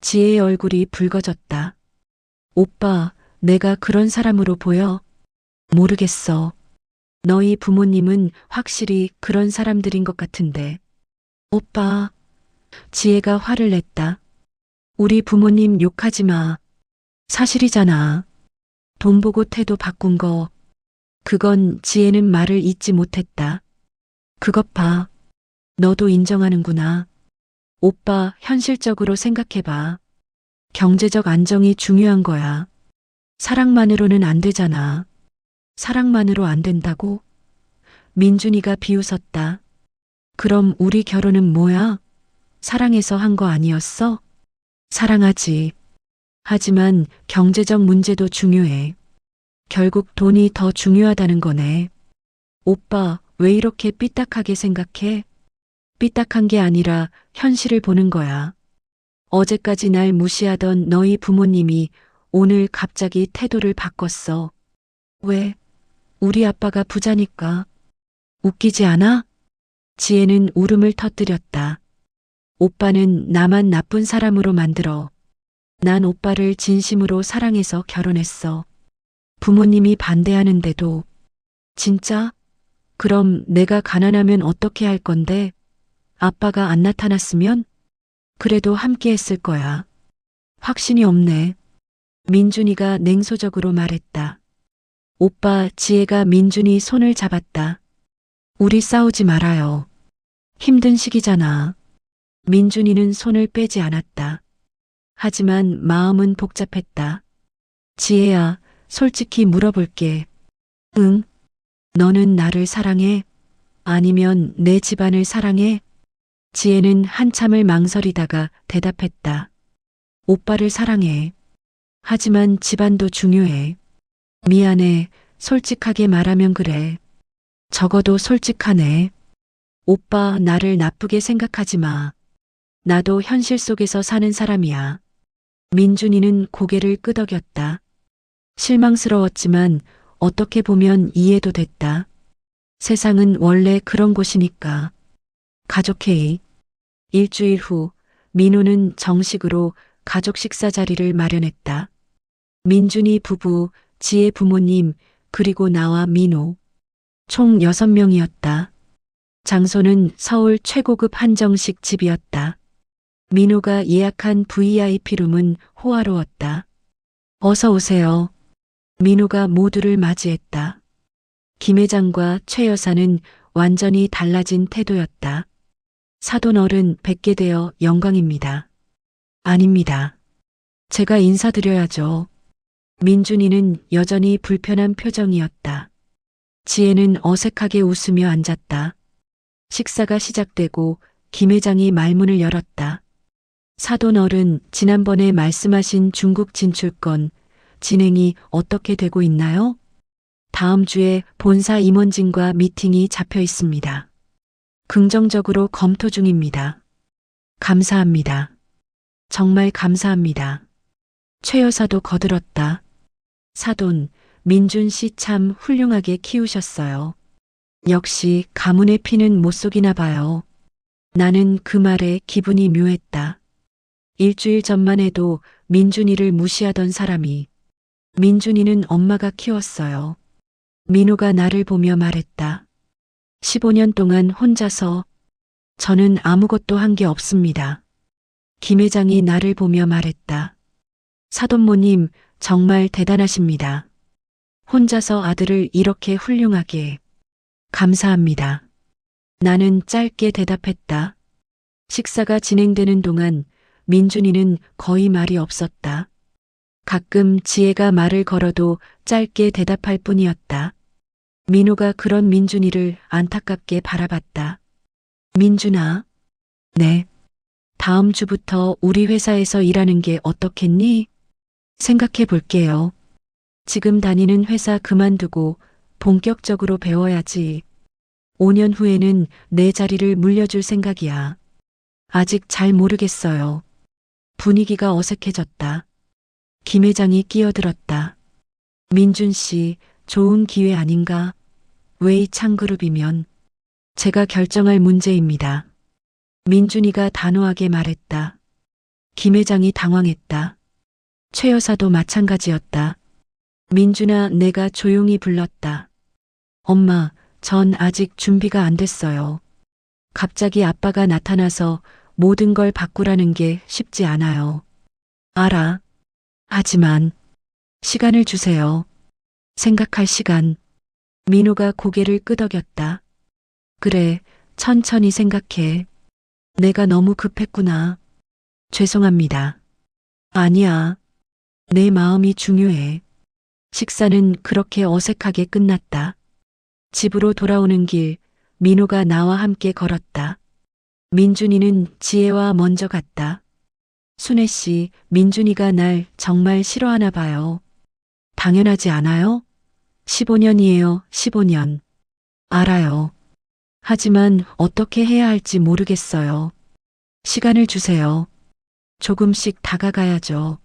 지혜의 얼굴이 붉어졌다. 오빠, 내가 그런 사람으로 보여? 모르겠어. 너희 부모님은 확실히 그런 사람들인 것 같은데. 오빠, 지혜가 화를 냈다. 우리 부모님 욕하지 마. 사실이잖아. 돈 보고 태도 바꾼 거. 그건 지혜는 말을 잇지 못했다. 그것 봐. 너도 인정하는구나. 오빠, 현실적으로 생각해봐. 경제적 안정이 중요한 거야. 사랑만으로는 안 되잖아. 사랑만으로 안 된다고? 민준이가 비웃었다. 그럼 우리 결혼은 뭐야? 사랑해서 한 거 아니었어? 사랑하지. 하지만 경제적 문제도 중요해. 결국 돈이 더 중요하다는 거네. 오빠, 왜 이렇게 삐딱하게 생각해? 삐딱한 게 아니라 현실을 보는 거야. 어제까지 날 무시하던 너희 부모님이 오늘 갑자기 태도를 바꿨어. 왜? 우리 아빠가 부자니까. 웃기지 않아? 지혜는 울음을 터뜨렸다. 오빠는 나만 나쁜 사람으로 만들어. 난 오빠를 진심으로 사랑해서 결혼했어. 부모님이 반대하는데도. 진짜? 그럼 내가 가난하면 어떻게 할 건데? 아빠가 안 나타났으면? 그래도 함께 했을 거야. 확신이 없네. 민준이가 냉소적으로 말했다. 오빠, 지혜가 민준이 손을 잡았다. 우리 싸우지 말아요. 힘든 시기잖아. 민준이는 손을 빼지 않았다. 하지만 마음은 복잡했다. 지혜야, 솔직히 물어볼게. 응? 너는 나를 사랑해? 아니면 내 집안을 사랑해? 지혜는 한참을 망설이다가 대답했다. 오빠를 사랑해. 하지만 집안도 중요해. 미안해. 솔직하게 말하면 그래. 적어도 솔직하네. 오빠, 나를 나쁘게 생각하지 마. 나도 현실 속에서 사는 사람이야. 민준이는 고개를 끄덕였다. 실망스러웠지만 어떻게 보면 이해도 됐다. 세상은 원래 그런 곳이니까. 가족회의. 일주일 후 민호는 정식으로 가족 식사 자리를 마련했다. 민준이 부부, 지혜 부모님, 그리고 나와 민호. 총 6명이었다. 장소는 서울 최고급 한정식 집이었다. 민호가 예약한 VIP룸은 호화로웠다. 어서 오세요. 민호가 모두를 맞이했다. 김 회장과 최 여사는 완전히 달라진 태도였다. 사돈 어른 뵙게 되어 영광입니다. 아닙니다. 제가 인사드려야죠. 민준이는 여전히 불편한 표정이었다. 지혜는 어색하게 웃으며 앉았다. 식사가 시작되고 김 회장이 말문을 열었다. 사돈 어른, 지난번에 말씀하신 중국 진출건 진행이 어떻게 되고 있나요? 다음 주에 본사 임원진과 미팅이 잡혀 있습니다. 긍정적으로 검토 중입니다. 감사합니다. 정말 감사합니다. 최 여사도 거들었다. 사돈, 민준 씨 참 훌륭하게 키우셨어요. 역시 가문의 피는 못 속이나 봐요. 나는 그 말에 기분이 묘했다. 일주일 전만 해도 민준이를 무시하던 사람이 민준이는 엄마가 키웠어요. 민호가 나를 보며 말했다. 15년 동안 혼자서 저는 아무것도 한 게 없습니다. 김 회장이 나를 보며 말했다. 사돈모님 정말 대단하십니다. 혼자서 아들을 이렇게 훌륭하게. 감사합니다. 나는 짧게 대답했다. 식사가 진행되는 동안 민준이는 거의 말이 없었다. 가끔 지혜가 말을 걸어도 짧게 대답할 뿐이었다. 민호가 그런 민준이를 안타깝게 바라봤다. 민준아. 네. 다음 주부터 우리 회사에서 일하는 게 어떻겠니? 생각해 볼게요. 지금 다니는 회사 그만두고 본격적으로 배워야지. 5년 후에는 내 자리를 물려줄 생각이야. 아직 잘 모르겠어요. 분위기가 어색해졌다. 김 회장이 끼어들었다. 민준 씨, 좋은 기회 아닌가? 웨이창그룹이면 제가 결정할 문제입니다. 민준이가 단호하게 말했다. 김 회장이 당황했다. 최 여사도 마찬가지였다. 민준아, 내가 조용히 불렀다. 엄마, 전 아직 준비가 안 됐어요. 갑자기 아빠가 나타나서 모든 걸 바꾸라는 게 쉽지 않아요. 알아. 하지만 시간을 주세요. 생각할 시간. 민호가 고개를 끄덕였다. 그래, 천천히 생각해. 내가 너무 급했구나. 죄송합니다. 아니야. 내 마음이 중요해. 식사는 그렇게 어색하게 끝났다. 집으로 돌아오는 길, 민호가 나와 함께 걸었다. 민준이는 지혜와 먼저 갔다. 순애 씨, 민준이가 날 정말 싫어하나 봐요. 당연하지 않아요? 15년이에요, 15년. 알아요. 하지만 어떻게 해야 할지 모르겠어요. 시간을 주세요. 조금씩 다가가야죠.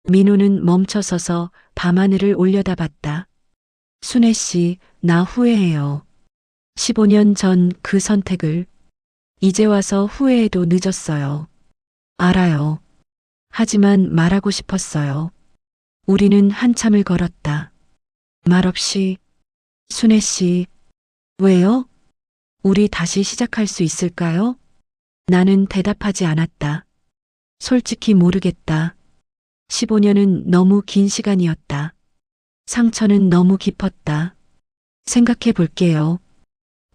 민호는 멈춰서서 밤하늘을 올려다봤다. 순애 씨, 나 후회해요. 15년 전 그 선택을. 이제 와서 후회해도 늦었어요. 알아요. 하지만 말하고 싶었어요. 우리는 한참을 걸었다. 말없이. 순애 씨, 왜요? 우리 다시 시작할 수 있을까요? 나는 대답하지 않았다. 솔직히 모르겠다. 15년은 너무 긴 시간이었다. 상처는 너무 깊었다. 생각해 볼게요.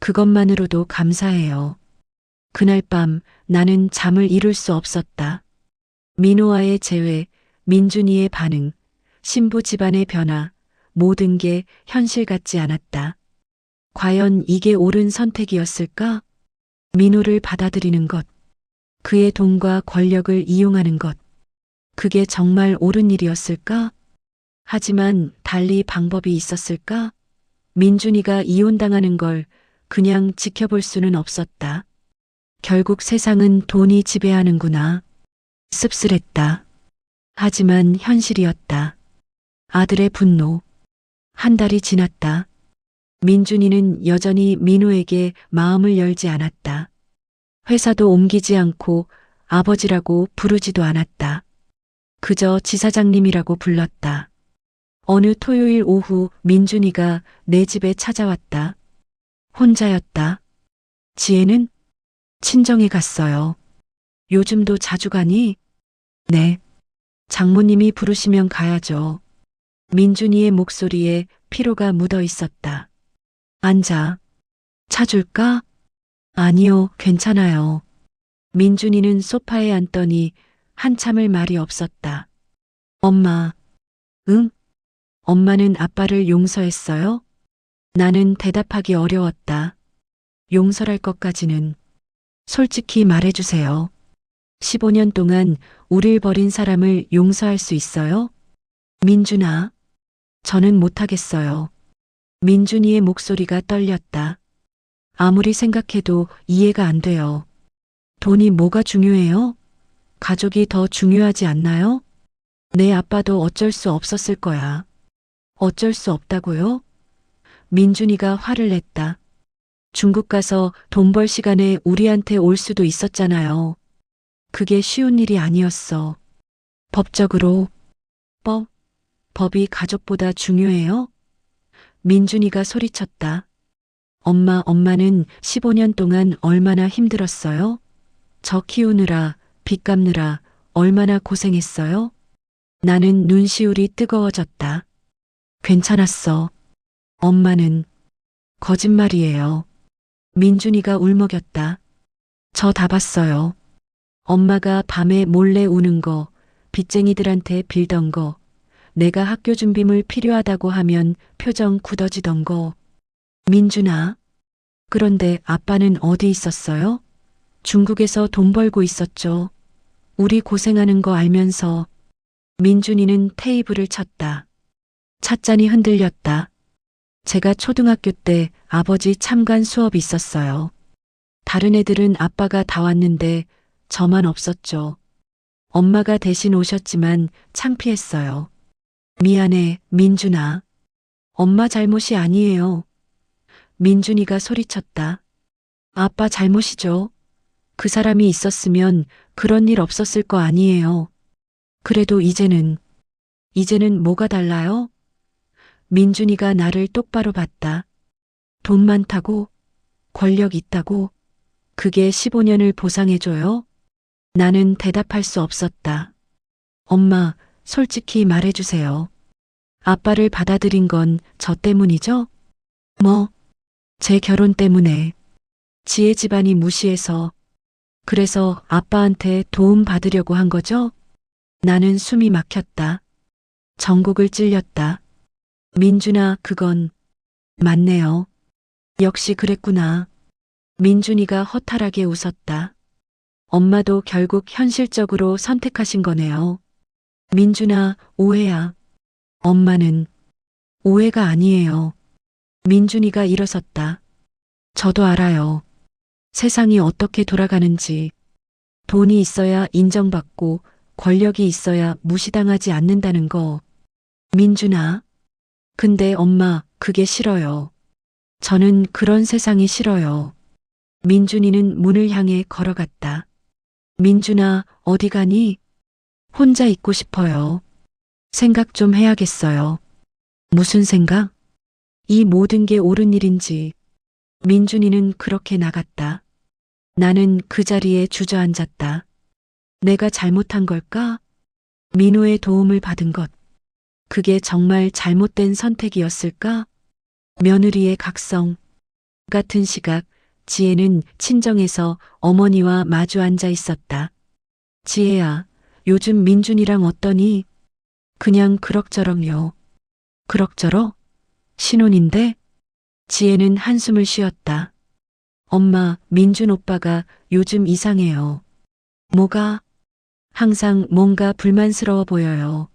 그것만으로도 감사해요. 그날 밤 나는 잠을 이룰 수 없었다. 민호와의 재회, 민준이의 반응, 신부 집안의 변화, 모든 게 현실 같지 않았다. 과연 이게 옳은 선택이었을까? 민호를 받아들이는 것, 그의 돈과 권력을 이용하는 것, 그게 정말 옳은 일이었을까? 하지만 달리 방법이 있었을까? 민준이가 이혼당하는 걸 그냥 지켜볼 수는 없었다. 결국 세상은 돈이 지배하는구나. 씁쓸했다. 하지만 현실이었다. 아들의 분노. 한 달이 지났다. 민준이는 여전히 민호에게 마음을 열지 않았다. 회사도 옮기지 않고 아버지라고 부르지도 않았다. 그저 지사장님이라고 불렀다. 어느 토요일 오후 민준이가 내 집에 찾아왔다. 혼자였다. 지혜는? 친정에 갔어요. 요즘도 자주 가니? 네. 장모님이 부르시면 가야죠. 민준이의 목소리에 피로가 묻어 있었다. 앉아. 차 줄까? 아니요, 괜찮아요. 민준이는 소파에 앉더니 한참을 말이 없었다. 엄마. 응? 엄마는 아빠를 용서했어요? 나는 대답하기 어려웠다. 용서할 것까지는. 솔직히 말해주세요. 15년 동안 우릴 버린 사람을 용서할 수 있어요? 민준아. 저는 못하겠어요. 민준이의 목소리가 떨렸다. 아무리 생각해도 이해가 안 돼요. 돈이 뭐가 중요해요? 가족이 더 중요하지 않나요? 내 아빠도 어쩔 수 없었을 거야. 어쩔 수 없다고요? 민준이가 화를 냈다. 중국 가서 돈 벌 시간에 우리한테 올 수도 있었잖아요. 그게 쉬운 일이 아니었어. 법적으로. 법? 법이 가족보다 중요해요? 민준이가 소리쳤다. 엄마는 15년 동안 얼마나 힘들었어요? 저 키우느라, 빚 갚느라 얼마나 고생했어요? 나는 눈시울이 뜨거워졌다. 괜찮았어. 엄마는 거짓말이에요. 민준이가 울먹였다. 저 다 봤어요. 엄마가 밤에 몰래 우는 거, 빚쟁이들한테 빌던 거, 내가 학교 준비물 필요하다고 하면 표정 굳어지던 거. 민준아, 그런데 아빠는 어디 있었어요? 중국에서 돈 벌고 있었죠. 우리 고생하는 거 알면서. 민준이는 테이블을 쳤다. 찻잔이 흔들렸다. 제가 초등학교 때 아버지 참관 수업이 있었어요. 다른 애들은 아빠가 다 왔는데 저만 없었죠. 엄마가 대신 오셨지만 창피했어요. 미안해, 민준아. 엄마 잘못이 아니에요. 민준이가 소리쳤다. 아빠 잘못이죠. 그 사람이 있었으면 그런 일 없었을 거 아니에요. 그래도 이제는 뭐가 달라요? 민준이가 나를 똑바로 봤다. 돈 많다고? 권력 있다고? 그게 15년을 보상해줘요? 나는 대답할 수 없었다. 엄마, 솔직히 말해주세요. 아빠를 받아들인 건 저 때문이죠? 뭐? 제 결혼 때문에. 지혜 집안이 무시해서. 그래서 아빠한테 도움 받으려고 한 거죠? 나는 숨이 막혔다. 전곡을 찔렸다. 민준아, 그건 맞네요. 역시 그랬구나. 민준이가 허탈하게 웃었다. 엄마도 결국 현실적으로 선택하신 거네요. 민준아, 오해야. 엄마는 오해가 아니에요. 민준이가 일어섰다. 저도 알아요. 세상이 어떻게 돌아가는지. 돈이 있어야 인정받고 권력이 있어야 무시당하지 않는다는 거. 민준아. 근데 엄마, 그게 싫어요. 저는 그런 세상이 싫어요. 민준이는 문을 향해 걸어갔다. 민준아, 어디 가니? 혼자 있고 싶어요. 생각 좀 해야겠어요. 무슨 생각? 이 모든 게 옳은 일인지. 민준이는 그렇게 나갔다. 나는 그 자리에 주저앉았다. 내가 잘못한 걸까? 민호의 도움을 받은 것. 그게 정말 잘못된 선택이었을까? 며느리의 각성. 같은 시각, 지혜는 친정에서 어머니와 마주 앉아 있었다. 지혜야, 요즘 민준이랑 어떠니? 그냥 그럭저럭요. 그럭저럭? 신혼인데? 지혜는 한숨을 쉬었다. 엄마, 민준 오빠가 요즘 이상해요. 뭐가? 항상 뭔가 불만스러워 보여요.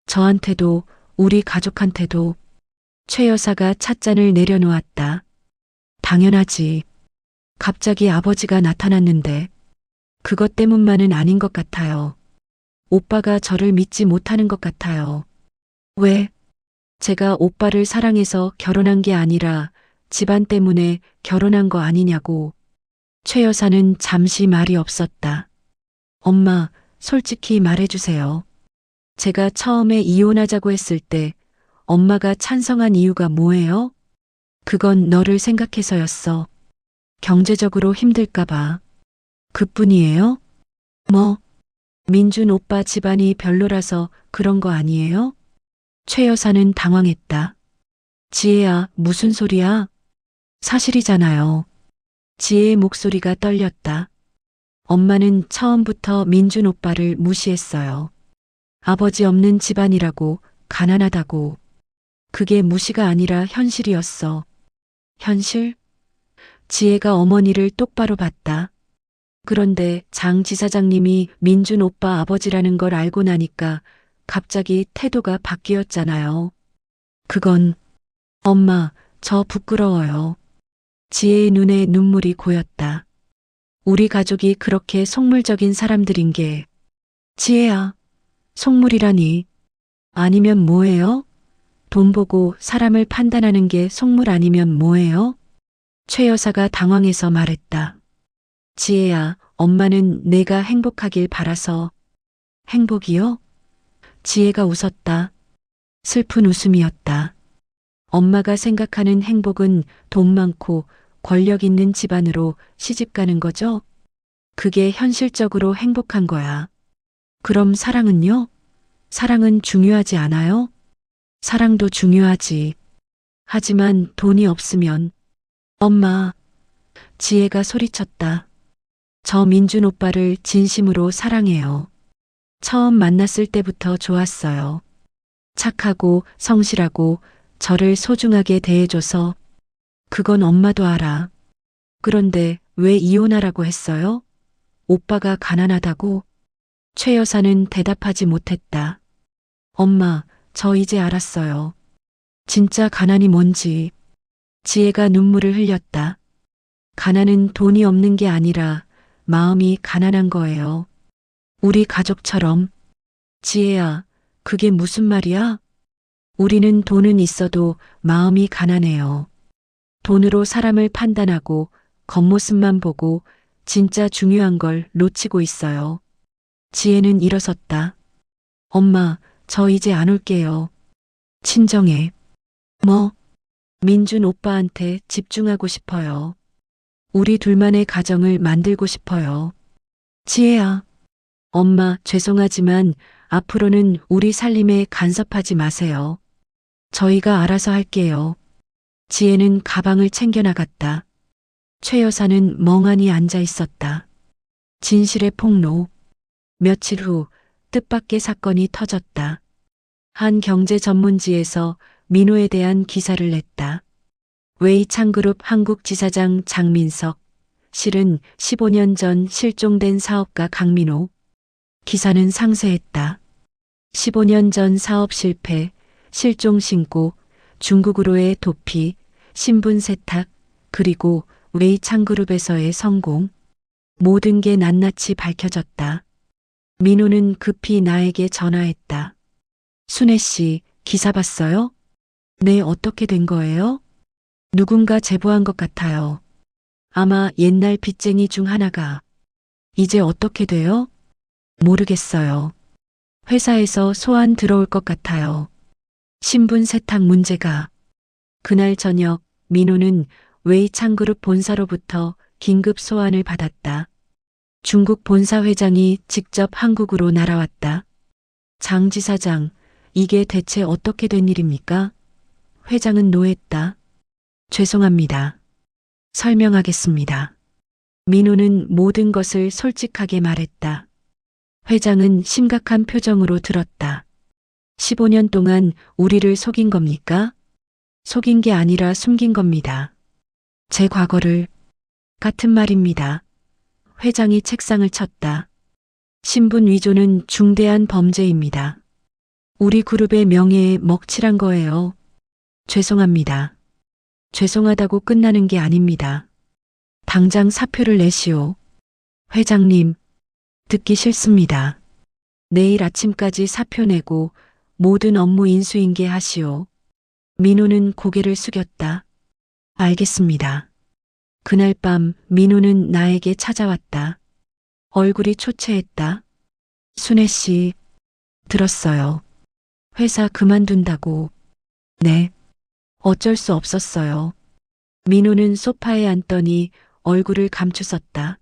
저한테도, 우리 가족한테도. 최 여사가 찻잔을 내려놓았다. 당연하지. 갑자기 아버지가 나타났는데 그것 때문만은 아닌 것 같아요. 오빠가 저를 믿지 못하는 것 같아요. 왜? 제가 오빠를 사랑해서 결혼한 게 아니라 집안 때문에 결혼한 거 아니냐고. 최 여사는 잠시 말이 없었다. 엄마, 솔직히 말해주세요. 제가 처음에 이혼하자고 했을 때 엄마가 찬성한 이유가 뭐예요? 그건 너를 생각해서였어. 경제적으로 힘들까봐. 그뿐이에요? 뭐? 민준 오빠 집안이 별로라서 그런 거 아니에요? 최 여사는 당황했다. 지혜야, 무슨 소리야? 사실이잖아요. 지혜의 목소리가 떨렸다. 엄마는 처음부터 민준 오빠를 무시했어요. 아버지 없는 집안이라고, 가난하다고. 그게 무시가 아니라 현실이었어. 현실? 지혜가 어머니를 똑바로 봤다. 그런데 장 지사장님이 민준 오빠 아버지라는 걸 알고 나니까 갑자기 태도가 바뀌었잖아요. 그건, 엄마, 저 부끄러워요. 지혜의 눈에 눈물이 고였다. 우리 가족이 그렇게 속물적인 사람들인 게. 지혜야, 속물이라니. 아니면 뭐예요? 돈 보고 사람을 판단하는 게 속물 아니면 뭐예요? 최 여사가 당황해서 말했다. 지혜야, 엄마는 내가 행복하길 바라서. 행복이요? 지혜가 웃었다. 슬픈 웃음이었다. 엄마가 생각하는 행복은 돈 많고 권력 있는 집안으로 시집 가는 거죠? 그게 현실적으로 행복한 거야. 그럼 사랑은요? 사랑은 중요하지 않아요? 사랑도 중요하지. 하지만 돈이 없으면. 엄마, 지혜가 소리쳤다. 저 민준 오빠를 진심으로 사랑해요. 처음 만났을 때부터 좋았어요. 착하고 성실하고 저를 소중하게 대해줘서. 그건 엄마도 알아. 그런데 왜 이혼하라고 했어요? 오빠가 가난하다고? 최 여사는 대답하지 못했다. 엄마, 저 이제 알았어요. 진짜 가난이 뭔지. 지혜가 눈물을 흘렸다. 가난은 돈이 없는 게 아니라 마음이 가난한 거예요. 우리 가족처럼. 지혜야, 그게 무슨 말이야? 우리는 돈은 있어도 마음이 가난해요. 돈으로 사람을 판단하고 겉모습만 보고 진짜 중요한 걸 놓치고 있어요. 지혜는 일어섰다. 엄마, 저 이제 안 올게요. 친정에. 뭐? 민준 오빠한테 집중하고 싶어요. 우리 둘만의 가정을 만들고 싶어요. 지혜야. 엄마, 죄송하지만 앞으로는 우리 살림에 간섭하지 마세요. 저희가 알아서 할게요. 지혜는 가방을 챙겨 나갔다. 최 여사는 멍하니 앉아 있었다. 진실의 폭로. 며칠 후 뜻밖의 사건이 터졌다. 한 경제 전문지에서 민호에 대한 기사를 냈다. 웨이창그룹 한국지사장 장민석, 실은 15년 전 실종된 사업가 강민호. 기사는 상세했다. 15년 전 사업 실패, 실종 신고, 중국으로의 도피, 신분 세탁, 그리고 웨이창그룹에서의 성공. 모든 게 낱낱이 밝혀졌다. 민호는 급히 나에게 전화했다. 순애 씨, 기사 봤어요? 네, 어떻게 된 거예요? 누군가 제보한 것 같아요. 아마 옛날 빚쟁이 중 하나가. 이제 어떻게 돼요? 모르겠어요. 회사에서 소환 들어올 것 같아요. 신분 세탁 문제가. 그날 저녁 민호는 웨이창그룹 본사로부터 긴급 소환을 받았다. 중국 본사 회장이 직접 한국으로 날아왔다. 장 지사장, 이게 대체 어떻게 된 일입니까? 회장은 노했다. 죄송합니다. 설명하겠습니다. 민호는 모든 것을 솔직하게 말했다. 회장은 심각한 표정으로 들었다. 15년 동안 우리를 속인 겁니까? 속인 게 아니라 숨긴 겁니다. 제 과거를. 같은 말입니다. 회장이 책상을 쳤다. 신분 위조는 중대한 범죄입니다. 우리 그룹의 명예에 먹칠한 거예요. 죄송합니다. 죄송하다고 끝나는 게 아닙니다. 당장 사표를 내시오. 회장님, 듣기 싫습니다. 내일 아침까지 사표 내고 모든 업무 인수인계 하시오. 민호는 고개를 숙였다. 알겠습니다. 그날 밤 민호는 나에게 찾아왔다. 얼굴이 초췌했다. 순애 씨, 들었어요. 회사 그만둔다고. 네. 어쩔 수 없었어요. 민호는 소파에 앉더니 얼굴을 감추었다.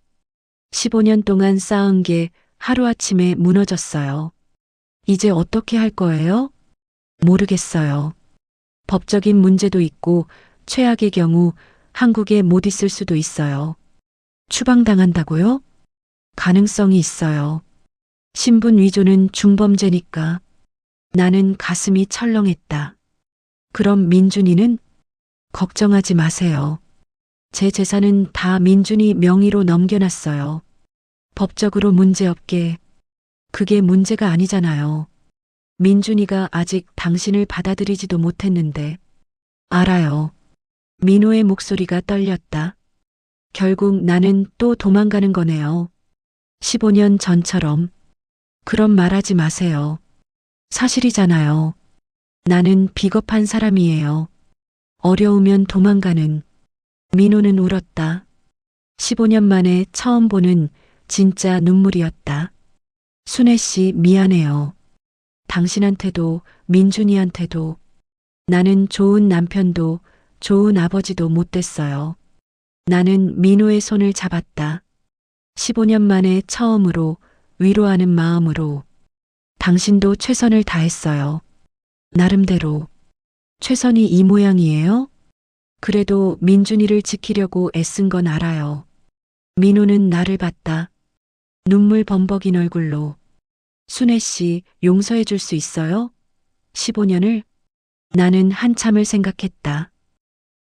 15년 동안 쌓은 게 하루아침에 무너졌어요. 이제 어떻게 할 거예요? 모르겠어요. 법적인 문제도 있고 최악의 경우 한국에 못 있을 수도 있어요. 추방당한다고요? 가능성이 있어요. 신분 위조는 중범죄니까. 나는 가슴이 철렁했다. 그럼 민준이는? 걱정하지 마세요. 제 재산은 다 민준이 명의로 넘겨놨어요. 법적으로 문제없게. 그게 문제가 아니잖아요. 민준이가 아직 당신을 받아들이지도 못했는데. 알아요. 민호의 목소리가 떨렸다. 결국 나는 또 도망가는 거네요. 15년 전처럼. 그런 말하지 마세요. 사실이잖아요. 나는 비겁한 사람이에요. 어려우면 도망가는. 민호는 울었다. 15년 만에 처음 보는 진짜 눈물이었다. 순애 씨, 미안해요. 당신한테도 민준이한테도. 나는 좋은 남편도 좋은 아버지도 못 됐어요. 나는 민호의 손을 잡았다. 15년 만에 처음으로 위로하는 마음으로. 당신도 최선을 다했어요. 나름대로. 최선이 이 모양이에요? 그래도 민준이를 지키려고 애쓴 건 알아요. 민호는 나를 봤다. 눈물 범벅인 얼굴로. 순애 씨, 용서해 줄 수 있어요? 15년을? 나는 한참을 생각했다.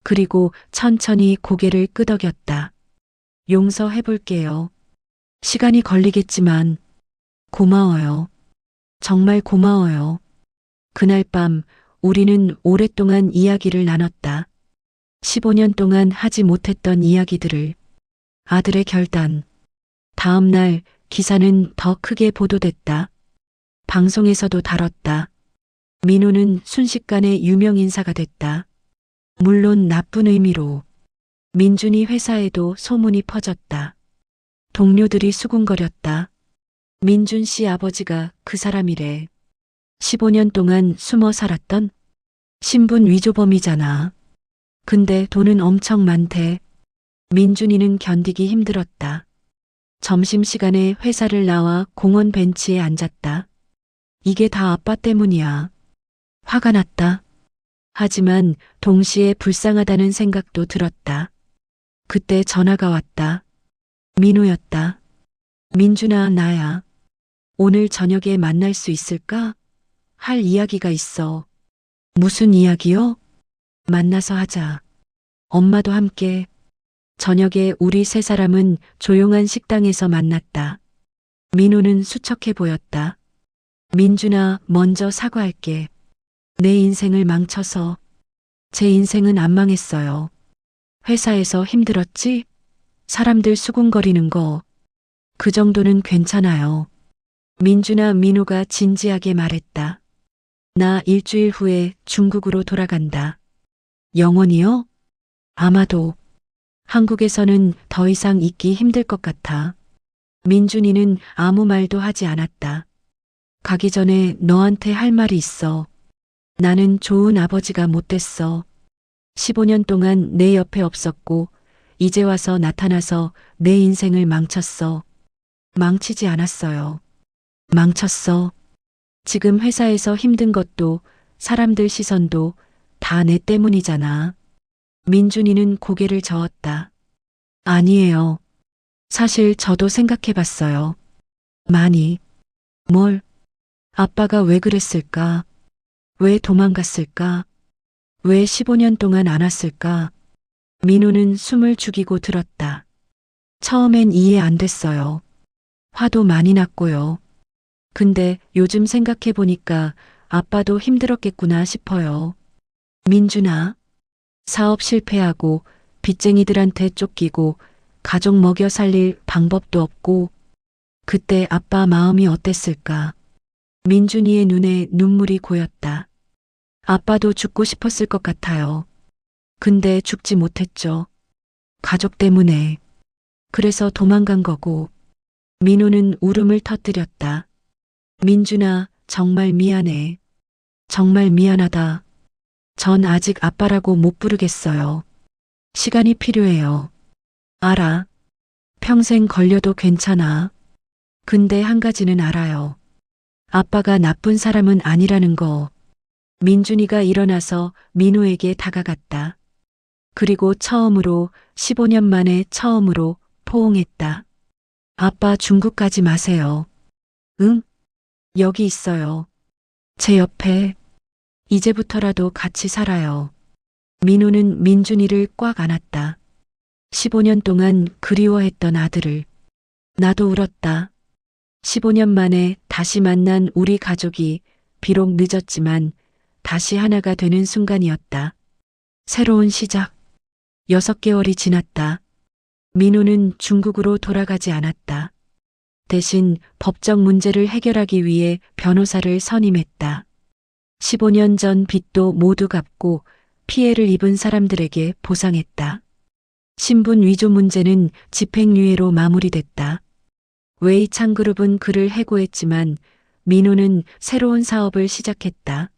그리고 천천히 고개를 끄덕였다. 용서해 볼게요. 시간이 걸리겠지만 고마워요. 정말 고마워요. 그날 밤 우리는 오랫동안 이야기를 나눴다. 15년 동안 하지 못했던 이야기들을. 아들의 결단. 다음 날 기사는 더 크게 보도됐다. 방송에서도 다뤘다. 민호는 순식간에 유명 인사가 됐다. 물론 나쁜 의미로. 민준이 회사에도 소문이 퍼졌다. 동료들이 수군거렸다. 민준 씨 아버지가 그 사람이래. 15년 동안 숨어 살았던 신분 위조범이잖아. 근데 돈은 엄청 많대. 민준이는 견디기 힘들었다. 점심시간에 회사를 나와 공원 벤치에 앉았다. 이게 다 아빠 때문이야. 화가 났다. 하지만 동시에 불쌍하다는 생각도 들었다. 그때 전화가 왔다. 민호였다. 민준아, 나야. 오늘 저녁에 만날 수 있을까? 할 이야기가 있어. 무슨 이야기요? 만나서 하자. 엄마도 함께. 저녁에 우리 세 사람은 조용한 식당에서 만났다. 민호는 수척해 보였다. 민준아, 먼저 사과할게. 내 인생을 망쳐서. 제 인생은 안 망했어요. 회사에서 힘들었지? 사람들 수군거리는 거. 그 정도는 괜찮아요. 민준아, 민호가 진지하게 말했다. 나 일주일 후에 중국으로 돌아간다. 영원히요? 아마도. 한국에서는 더 이상 있기 힘들 것 같아. 민준이는 아무 말도 하지 않았다. 가기 전에 너한테 할 말이 있어. 나는 좋은 아버지가 못 됐어. 15년 동안 내 옆에 없었고 이제 와서 나타나서 내 인생을 망쳤어. 망치지 않았어요. 망쳤어. 지금 회사에서 힘든 것도 사람들 시선도 다 내 때문이잖아. 민준이는 고개를 저었다. 아니에요. 사실 저도 생각해 봤어요. 많이. 뭘? 아빠가 왜 그랬을까? 왜 도망갔을까? 왜 15년 동안 안 왔을까? 민호는 숨을 죽이고 들었다. 처음엔 이해 안 됐어요. 화도 많이 났고요. 근데 요즘 생각해 보니까 아빠도 힘들었겠구나 싶어요. 민준아, 사업 실패하고 빚쟁이들한테 쫓기고 가족 먹여 살릴 방법도 없고 그때 아빠 마음이 어땠을까? 민준이의 눈에 눈물이 고였다. 아빠도 죽고 싶었을 것 같아요. 근데 죽지 못했죠. 가족 때문에. 그래서 도망간 거고. 민호는 울음을 터뜨렸다. 민준아, 정말 미안해. 정말 미안하다. 전 아직 아빠라고 못 부르겠어요. 시간이 필요해요. 알아. 평생 걸려도 괜찮아. 근데 한 가지는 알아요. 아빠가 나쁜 사람은 아니라는 거. 민준이가 일어나서 민호에게 다가갔다. 그리고 처음으로 15년 만에 처음으로 포옹했다. 아빠 중국 가지 마세요. 응? 여기 있어요. 제 옆에. 이제부터라도 같이 살아요. 민호는 민준이를 꽉 안았다. 15년 동안 그리워했던 아들을. 나도 울었다. 15년 만에 다시 만난 우리 가족이 비록 늦었지만 다시 하나가 되는 순간이었다. 새로운 시작. 6개월이 지났다. 민호는 중국으로 돌아가지 않았다. 대신 법적 문제를 해결하기 위해 변호사를 선임했다. 15년 전 빚도 모두 갚고 피해를 입은 사람들에게 보상했다. 신분 위조 문제는 집행유예로 마무리됐다. 웨이창그룹은 그를 해고했지만 민호는 새로운 사업을 시작했다.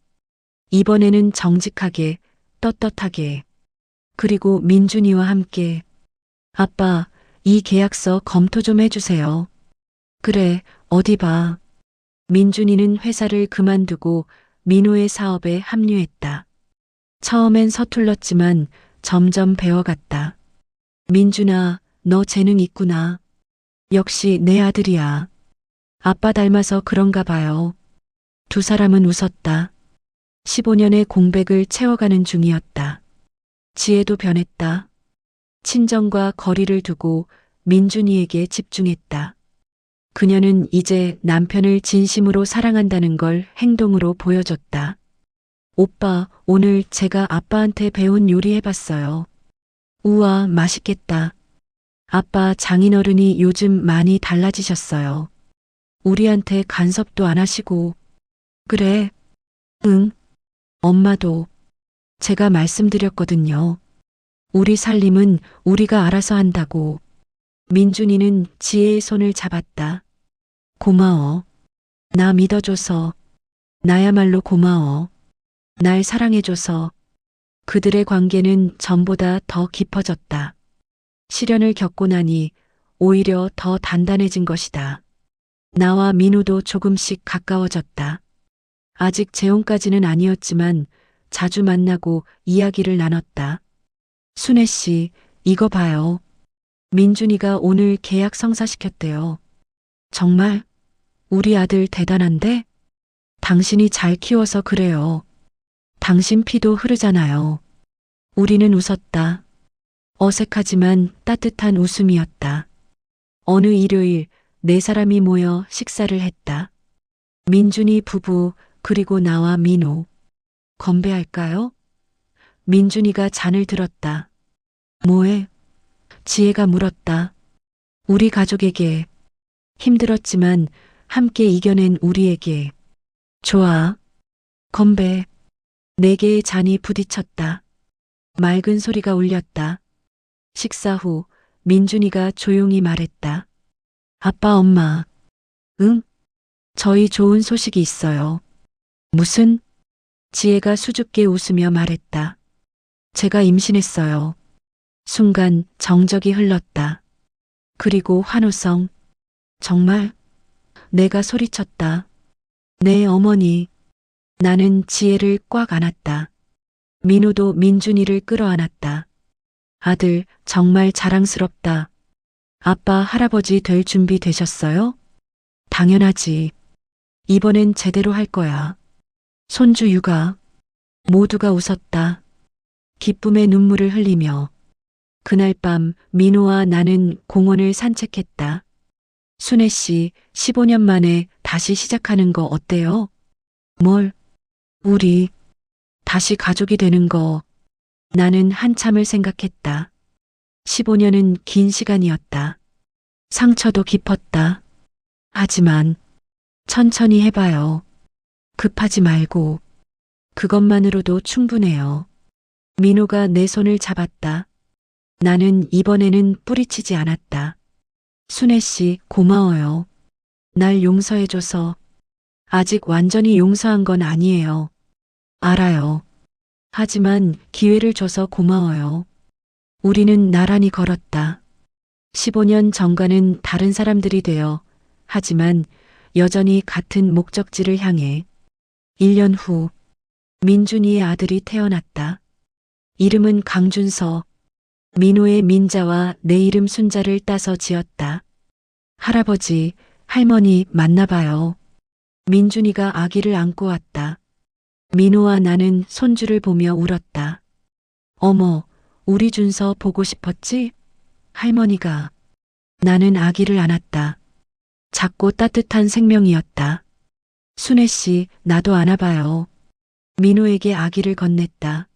이번에는 정직하게, 떳떳하게. 그리고 민준이와 함께. 아빠, 이 계약서 검토 좀 해주세요. 그래, 어디 봐. 민준이는 회사를 그만두고 민호의 사업에 합류했다. 처음엔 서툴렀지만 점점 배워갔다. 민준아, 너 재능 있구나. 역시 내 아들이야. 아빠 닮아서 그런가 봐요. 두 사람은 웃었다. 15년의 공백을 채워가는 중이었다. 지혜도 변했다. 친정과 거리를 두고 민준이에게 집중했다. 그녀는 이제 남편을 진심으로 사랑한다는 걸 행동으로 보여줬다. 오빠, 오늘 제가 아빠한테 배운 요리 해봤어요. 우와, 맛있겠다. 아빠 장인어른이 요즘 많이 달라지셨어요. 우리한테 간섭도 안 하시고. 그래. 응. 엄마도. 제가 말씀드렸거든요. 우리 살림은 우리가 알아서 한다고. 민준이는 지혜의 손을 잡았다. 고마워. 나 믿어줘서. 나야말로 고마워. 날 사랑해줘서. 그들의 관계는 전보다 더 깊어졌다. 시련을 겪고 나니 오히려 더 단단해진 것이다. 나와 민호도 조금씩 가까워졌다. 아직 재혼까지는 아니었지만 자주 만나고 이야기를 나눴다. 순애 씨, 이거 봐요. 민준이가 오늘 계약 성사시켰대요. 정말? 우리 아들 대단한데? 당신이 잘 키워서 그래요. 당신 피도 흐르잖아요. 우리는 웃었다. 어색하지만 따뜻한 웃음이었다. 어느 일요일 네 사람이 모여 식사를 했다. 민준이 부부 그리고 나와 민호. 건배할까요? 민준이가 잔을 들었다. 뭐해? 지혜가 물었다. 우리 가족에게. 힘들었지만 함께 이겨낸 우리에게. 좋아. 건배. 네 개의 잔이 부딪혔다. 맑은 소리가 울렸다. 식사 후 민준이가 조용히 말했다. 아빠, 엄마. 응? 저희 좋은 소식이 있어요. 무슨? 지혜가 수줍게 웃으며 말했다. 제가 임신했어요. 순간 정적이 흘렀다. 그리고 환호성. 정말? 내가 소리쳤다. 네, 어머니. 나는 지혜를 꽉 안았다. 민호도 민준이를 끌어안았다. 아들, 정말 자랑스럽다. 아빠, 할아버지 될 준비 되셨어요? 당연하지. 이번엔 제대로 할 거야. 손주 육아. 모두가 웃었다. 기쁨의 눈물을 흘리며. 그날 밤 민호와 나는 공원을 산책했다. 순애 씨, 15년 만에 다시 시작하는 거 어때요? 뭘? 우리 다시 가족이 되는 거. 나는 한참을 생각했다. 15년은 긴 시간이었다. 상처도 깊었다. 하지만 천천히 해봐요. 급하지 말고. 그것만으로도 충분해요. 민호가 내 손을 잡았다. 나는 이번에는 뿌리치지 않았다. 순애 씨, 고마워요. 날 용서해줘서. 아직 완전히 용서한 건 아니에요. 알아요. 하지만 기회를 줘서 고마워요. 우리는 나란히 걸었다. 15년 전과는 다른 사람들이 되어, 하지만 여전히 같은 목적지를 향해. 1년 후, 민준이의 아들이 태어났다. 이름은 강준서. 민호의 민자와 내 이름 순자를 따서 지었다. 할아버지, 할머니 만나봐요. 민준이가 아기를 안고 왔다. 민호와 나는 손주를 보며 울었다. 어머, 우리 준서 보고 싶었지? 할머니가. 나는 아기를 안았다. 작고 따뜻한 생명이었다. 순애 씨, 나도 안아봐요. 민호에게 아기를 건넸다.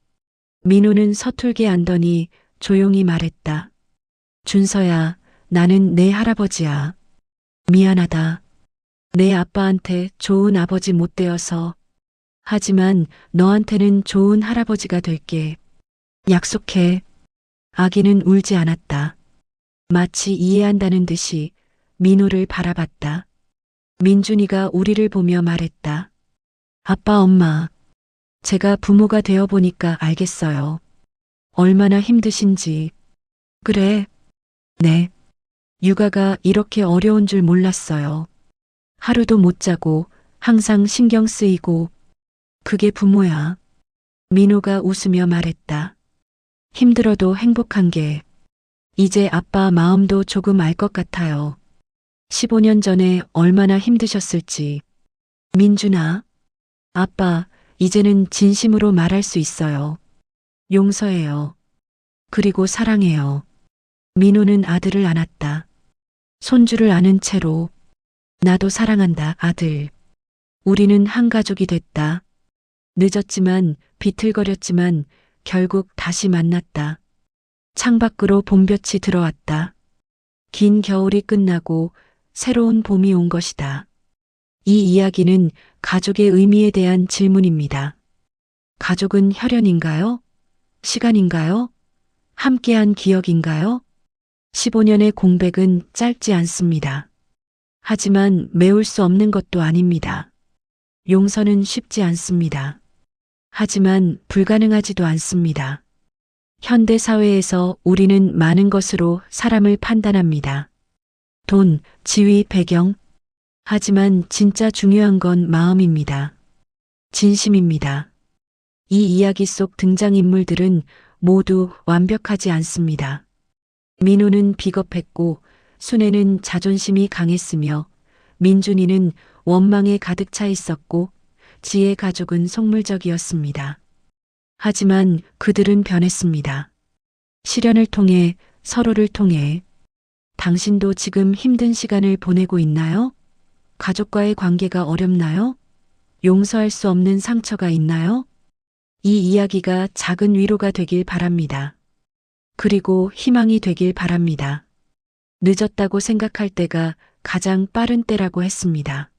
민호는 서툴게 안더니 조용히 말했다. 준서야, 나는 내 할아버지야. 미안하다. 내 아빠한테 좋은 아버지 못 되어서. 하지만 너한테는 좋은 할아버지가 될게. 약속해. 아기는 울지 않았다. 마치 이해한다는 듯이 민호를 바라봤다. 민준이가 우리를 보며 말했다. 아빠, 엄마. 제가 부모가 되어 보니까 알겠어요. 얼마나 힘드신지. 그래. 네. 육아가 이렇게 어려운 줄 몰랐어요. 하루도 못 자고 항상 신경 쓰이고 그게 부모야. 민호가 웃으며 말했다. 힘들어도 행복한 게 이제 아빠 마음도 조금 알 것 같아요. 15년 전에 얼마나 힘드셨을지. 민준아, 아빠, 이제는 진심으로 말할 수 있어요. 용서해요. 그리고 사랑해요. 민호는 아들을 안았다. 손주를 안은 채로 나도 사랑한다, 아들. 우리는 한 가족이 됐다. 늦었지만 비틀거렸지만 결국 다시 만났다. 창밖으로 봄볕이 들어왔다. 긴 겨울이 끝나고 새로운 봄이 온 것이다. 이 이야기는 가족의 의미에 대한 질문입니다. 가족은 혈연인가요? 시간인가요? 함께한 기억인가요? 15년의 공백은 짧지 않습니다. 하지만 메울 수 없는 것도 아닙니다. 용서는 쉽지 않습니다. 하지만 불가능하지도 않습니다. 현대 사회에서 우리는 많은 것으로 사람을 판단합니다. 돈, 지위, 배경. 하지만 진짜 중요한 건 마음입니다. 진심입니다. 이 이야기 속 등장인물들은 모두 완벽하지 않습니다. 민호는 비겁했고 순애는 자존심이 강했으며 민준이는 원망에 가득 차 있었고 지혜 가족은 속물적이었습니다. 하지만 그들은 변했습니다. 시련을 통해 서로를 통해 당신도 지금 힘든 시간을 보내고 있나요? 가족과의 관계가 어렵나요? 용서할 수 없는 상처가 있나요? 이 이야기가 작은 위로가 되길 바랍니다. 그리고 희망이 되길 바랍니다. 늦었다고 생각할 때가 가장 빠른 때라고 했습니다.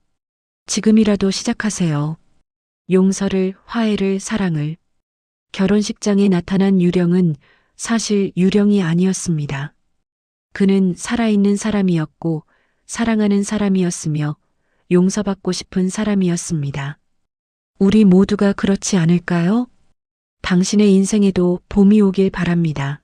지금이라도 시작하세요. 용서를, 화해를, 사랑을. 결혼식장에 나타난 유령은 사실 유령이 아니었습니다. 그는 살아있는 사람이었고 사랑하는 사람이었으며 용서받고 싶은 사람이었습니다. 우리 모두가 그렇지 않을까요? 당신의 인생에도 봄이 오길 바랍니다.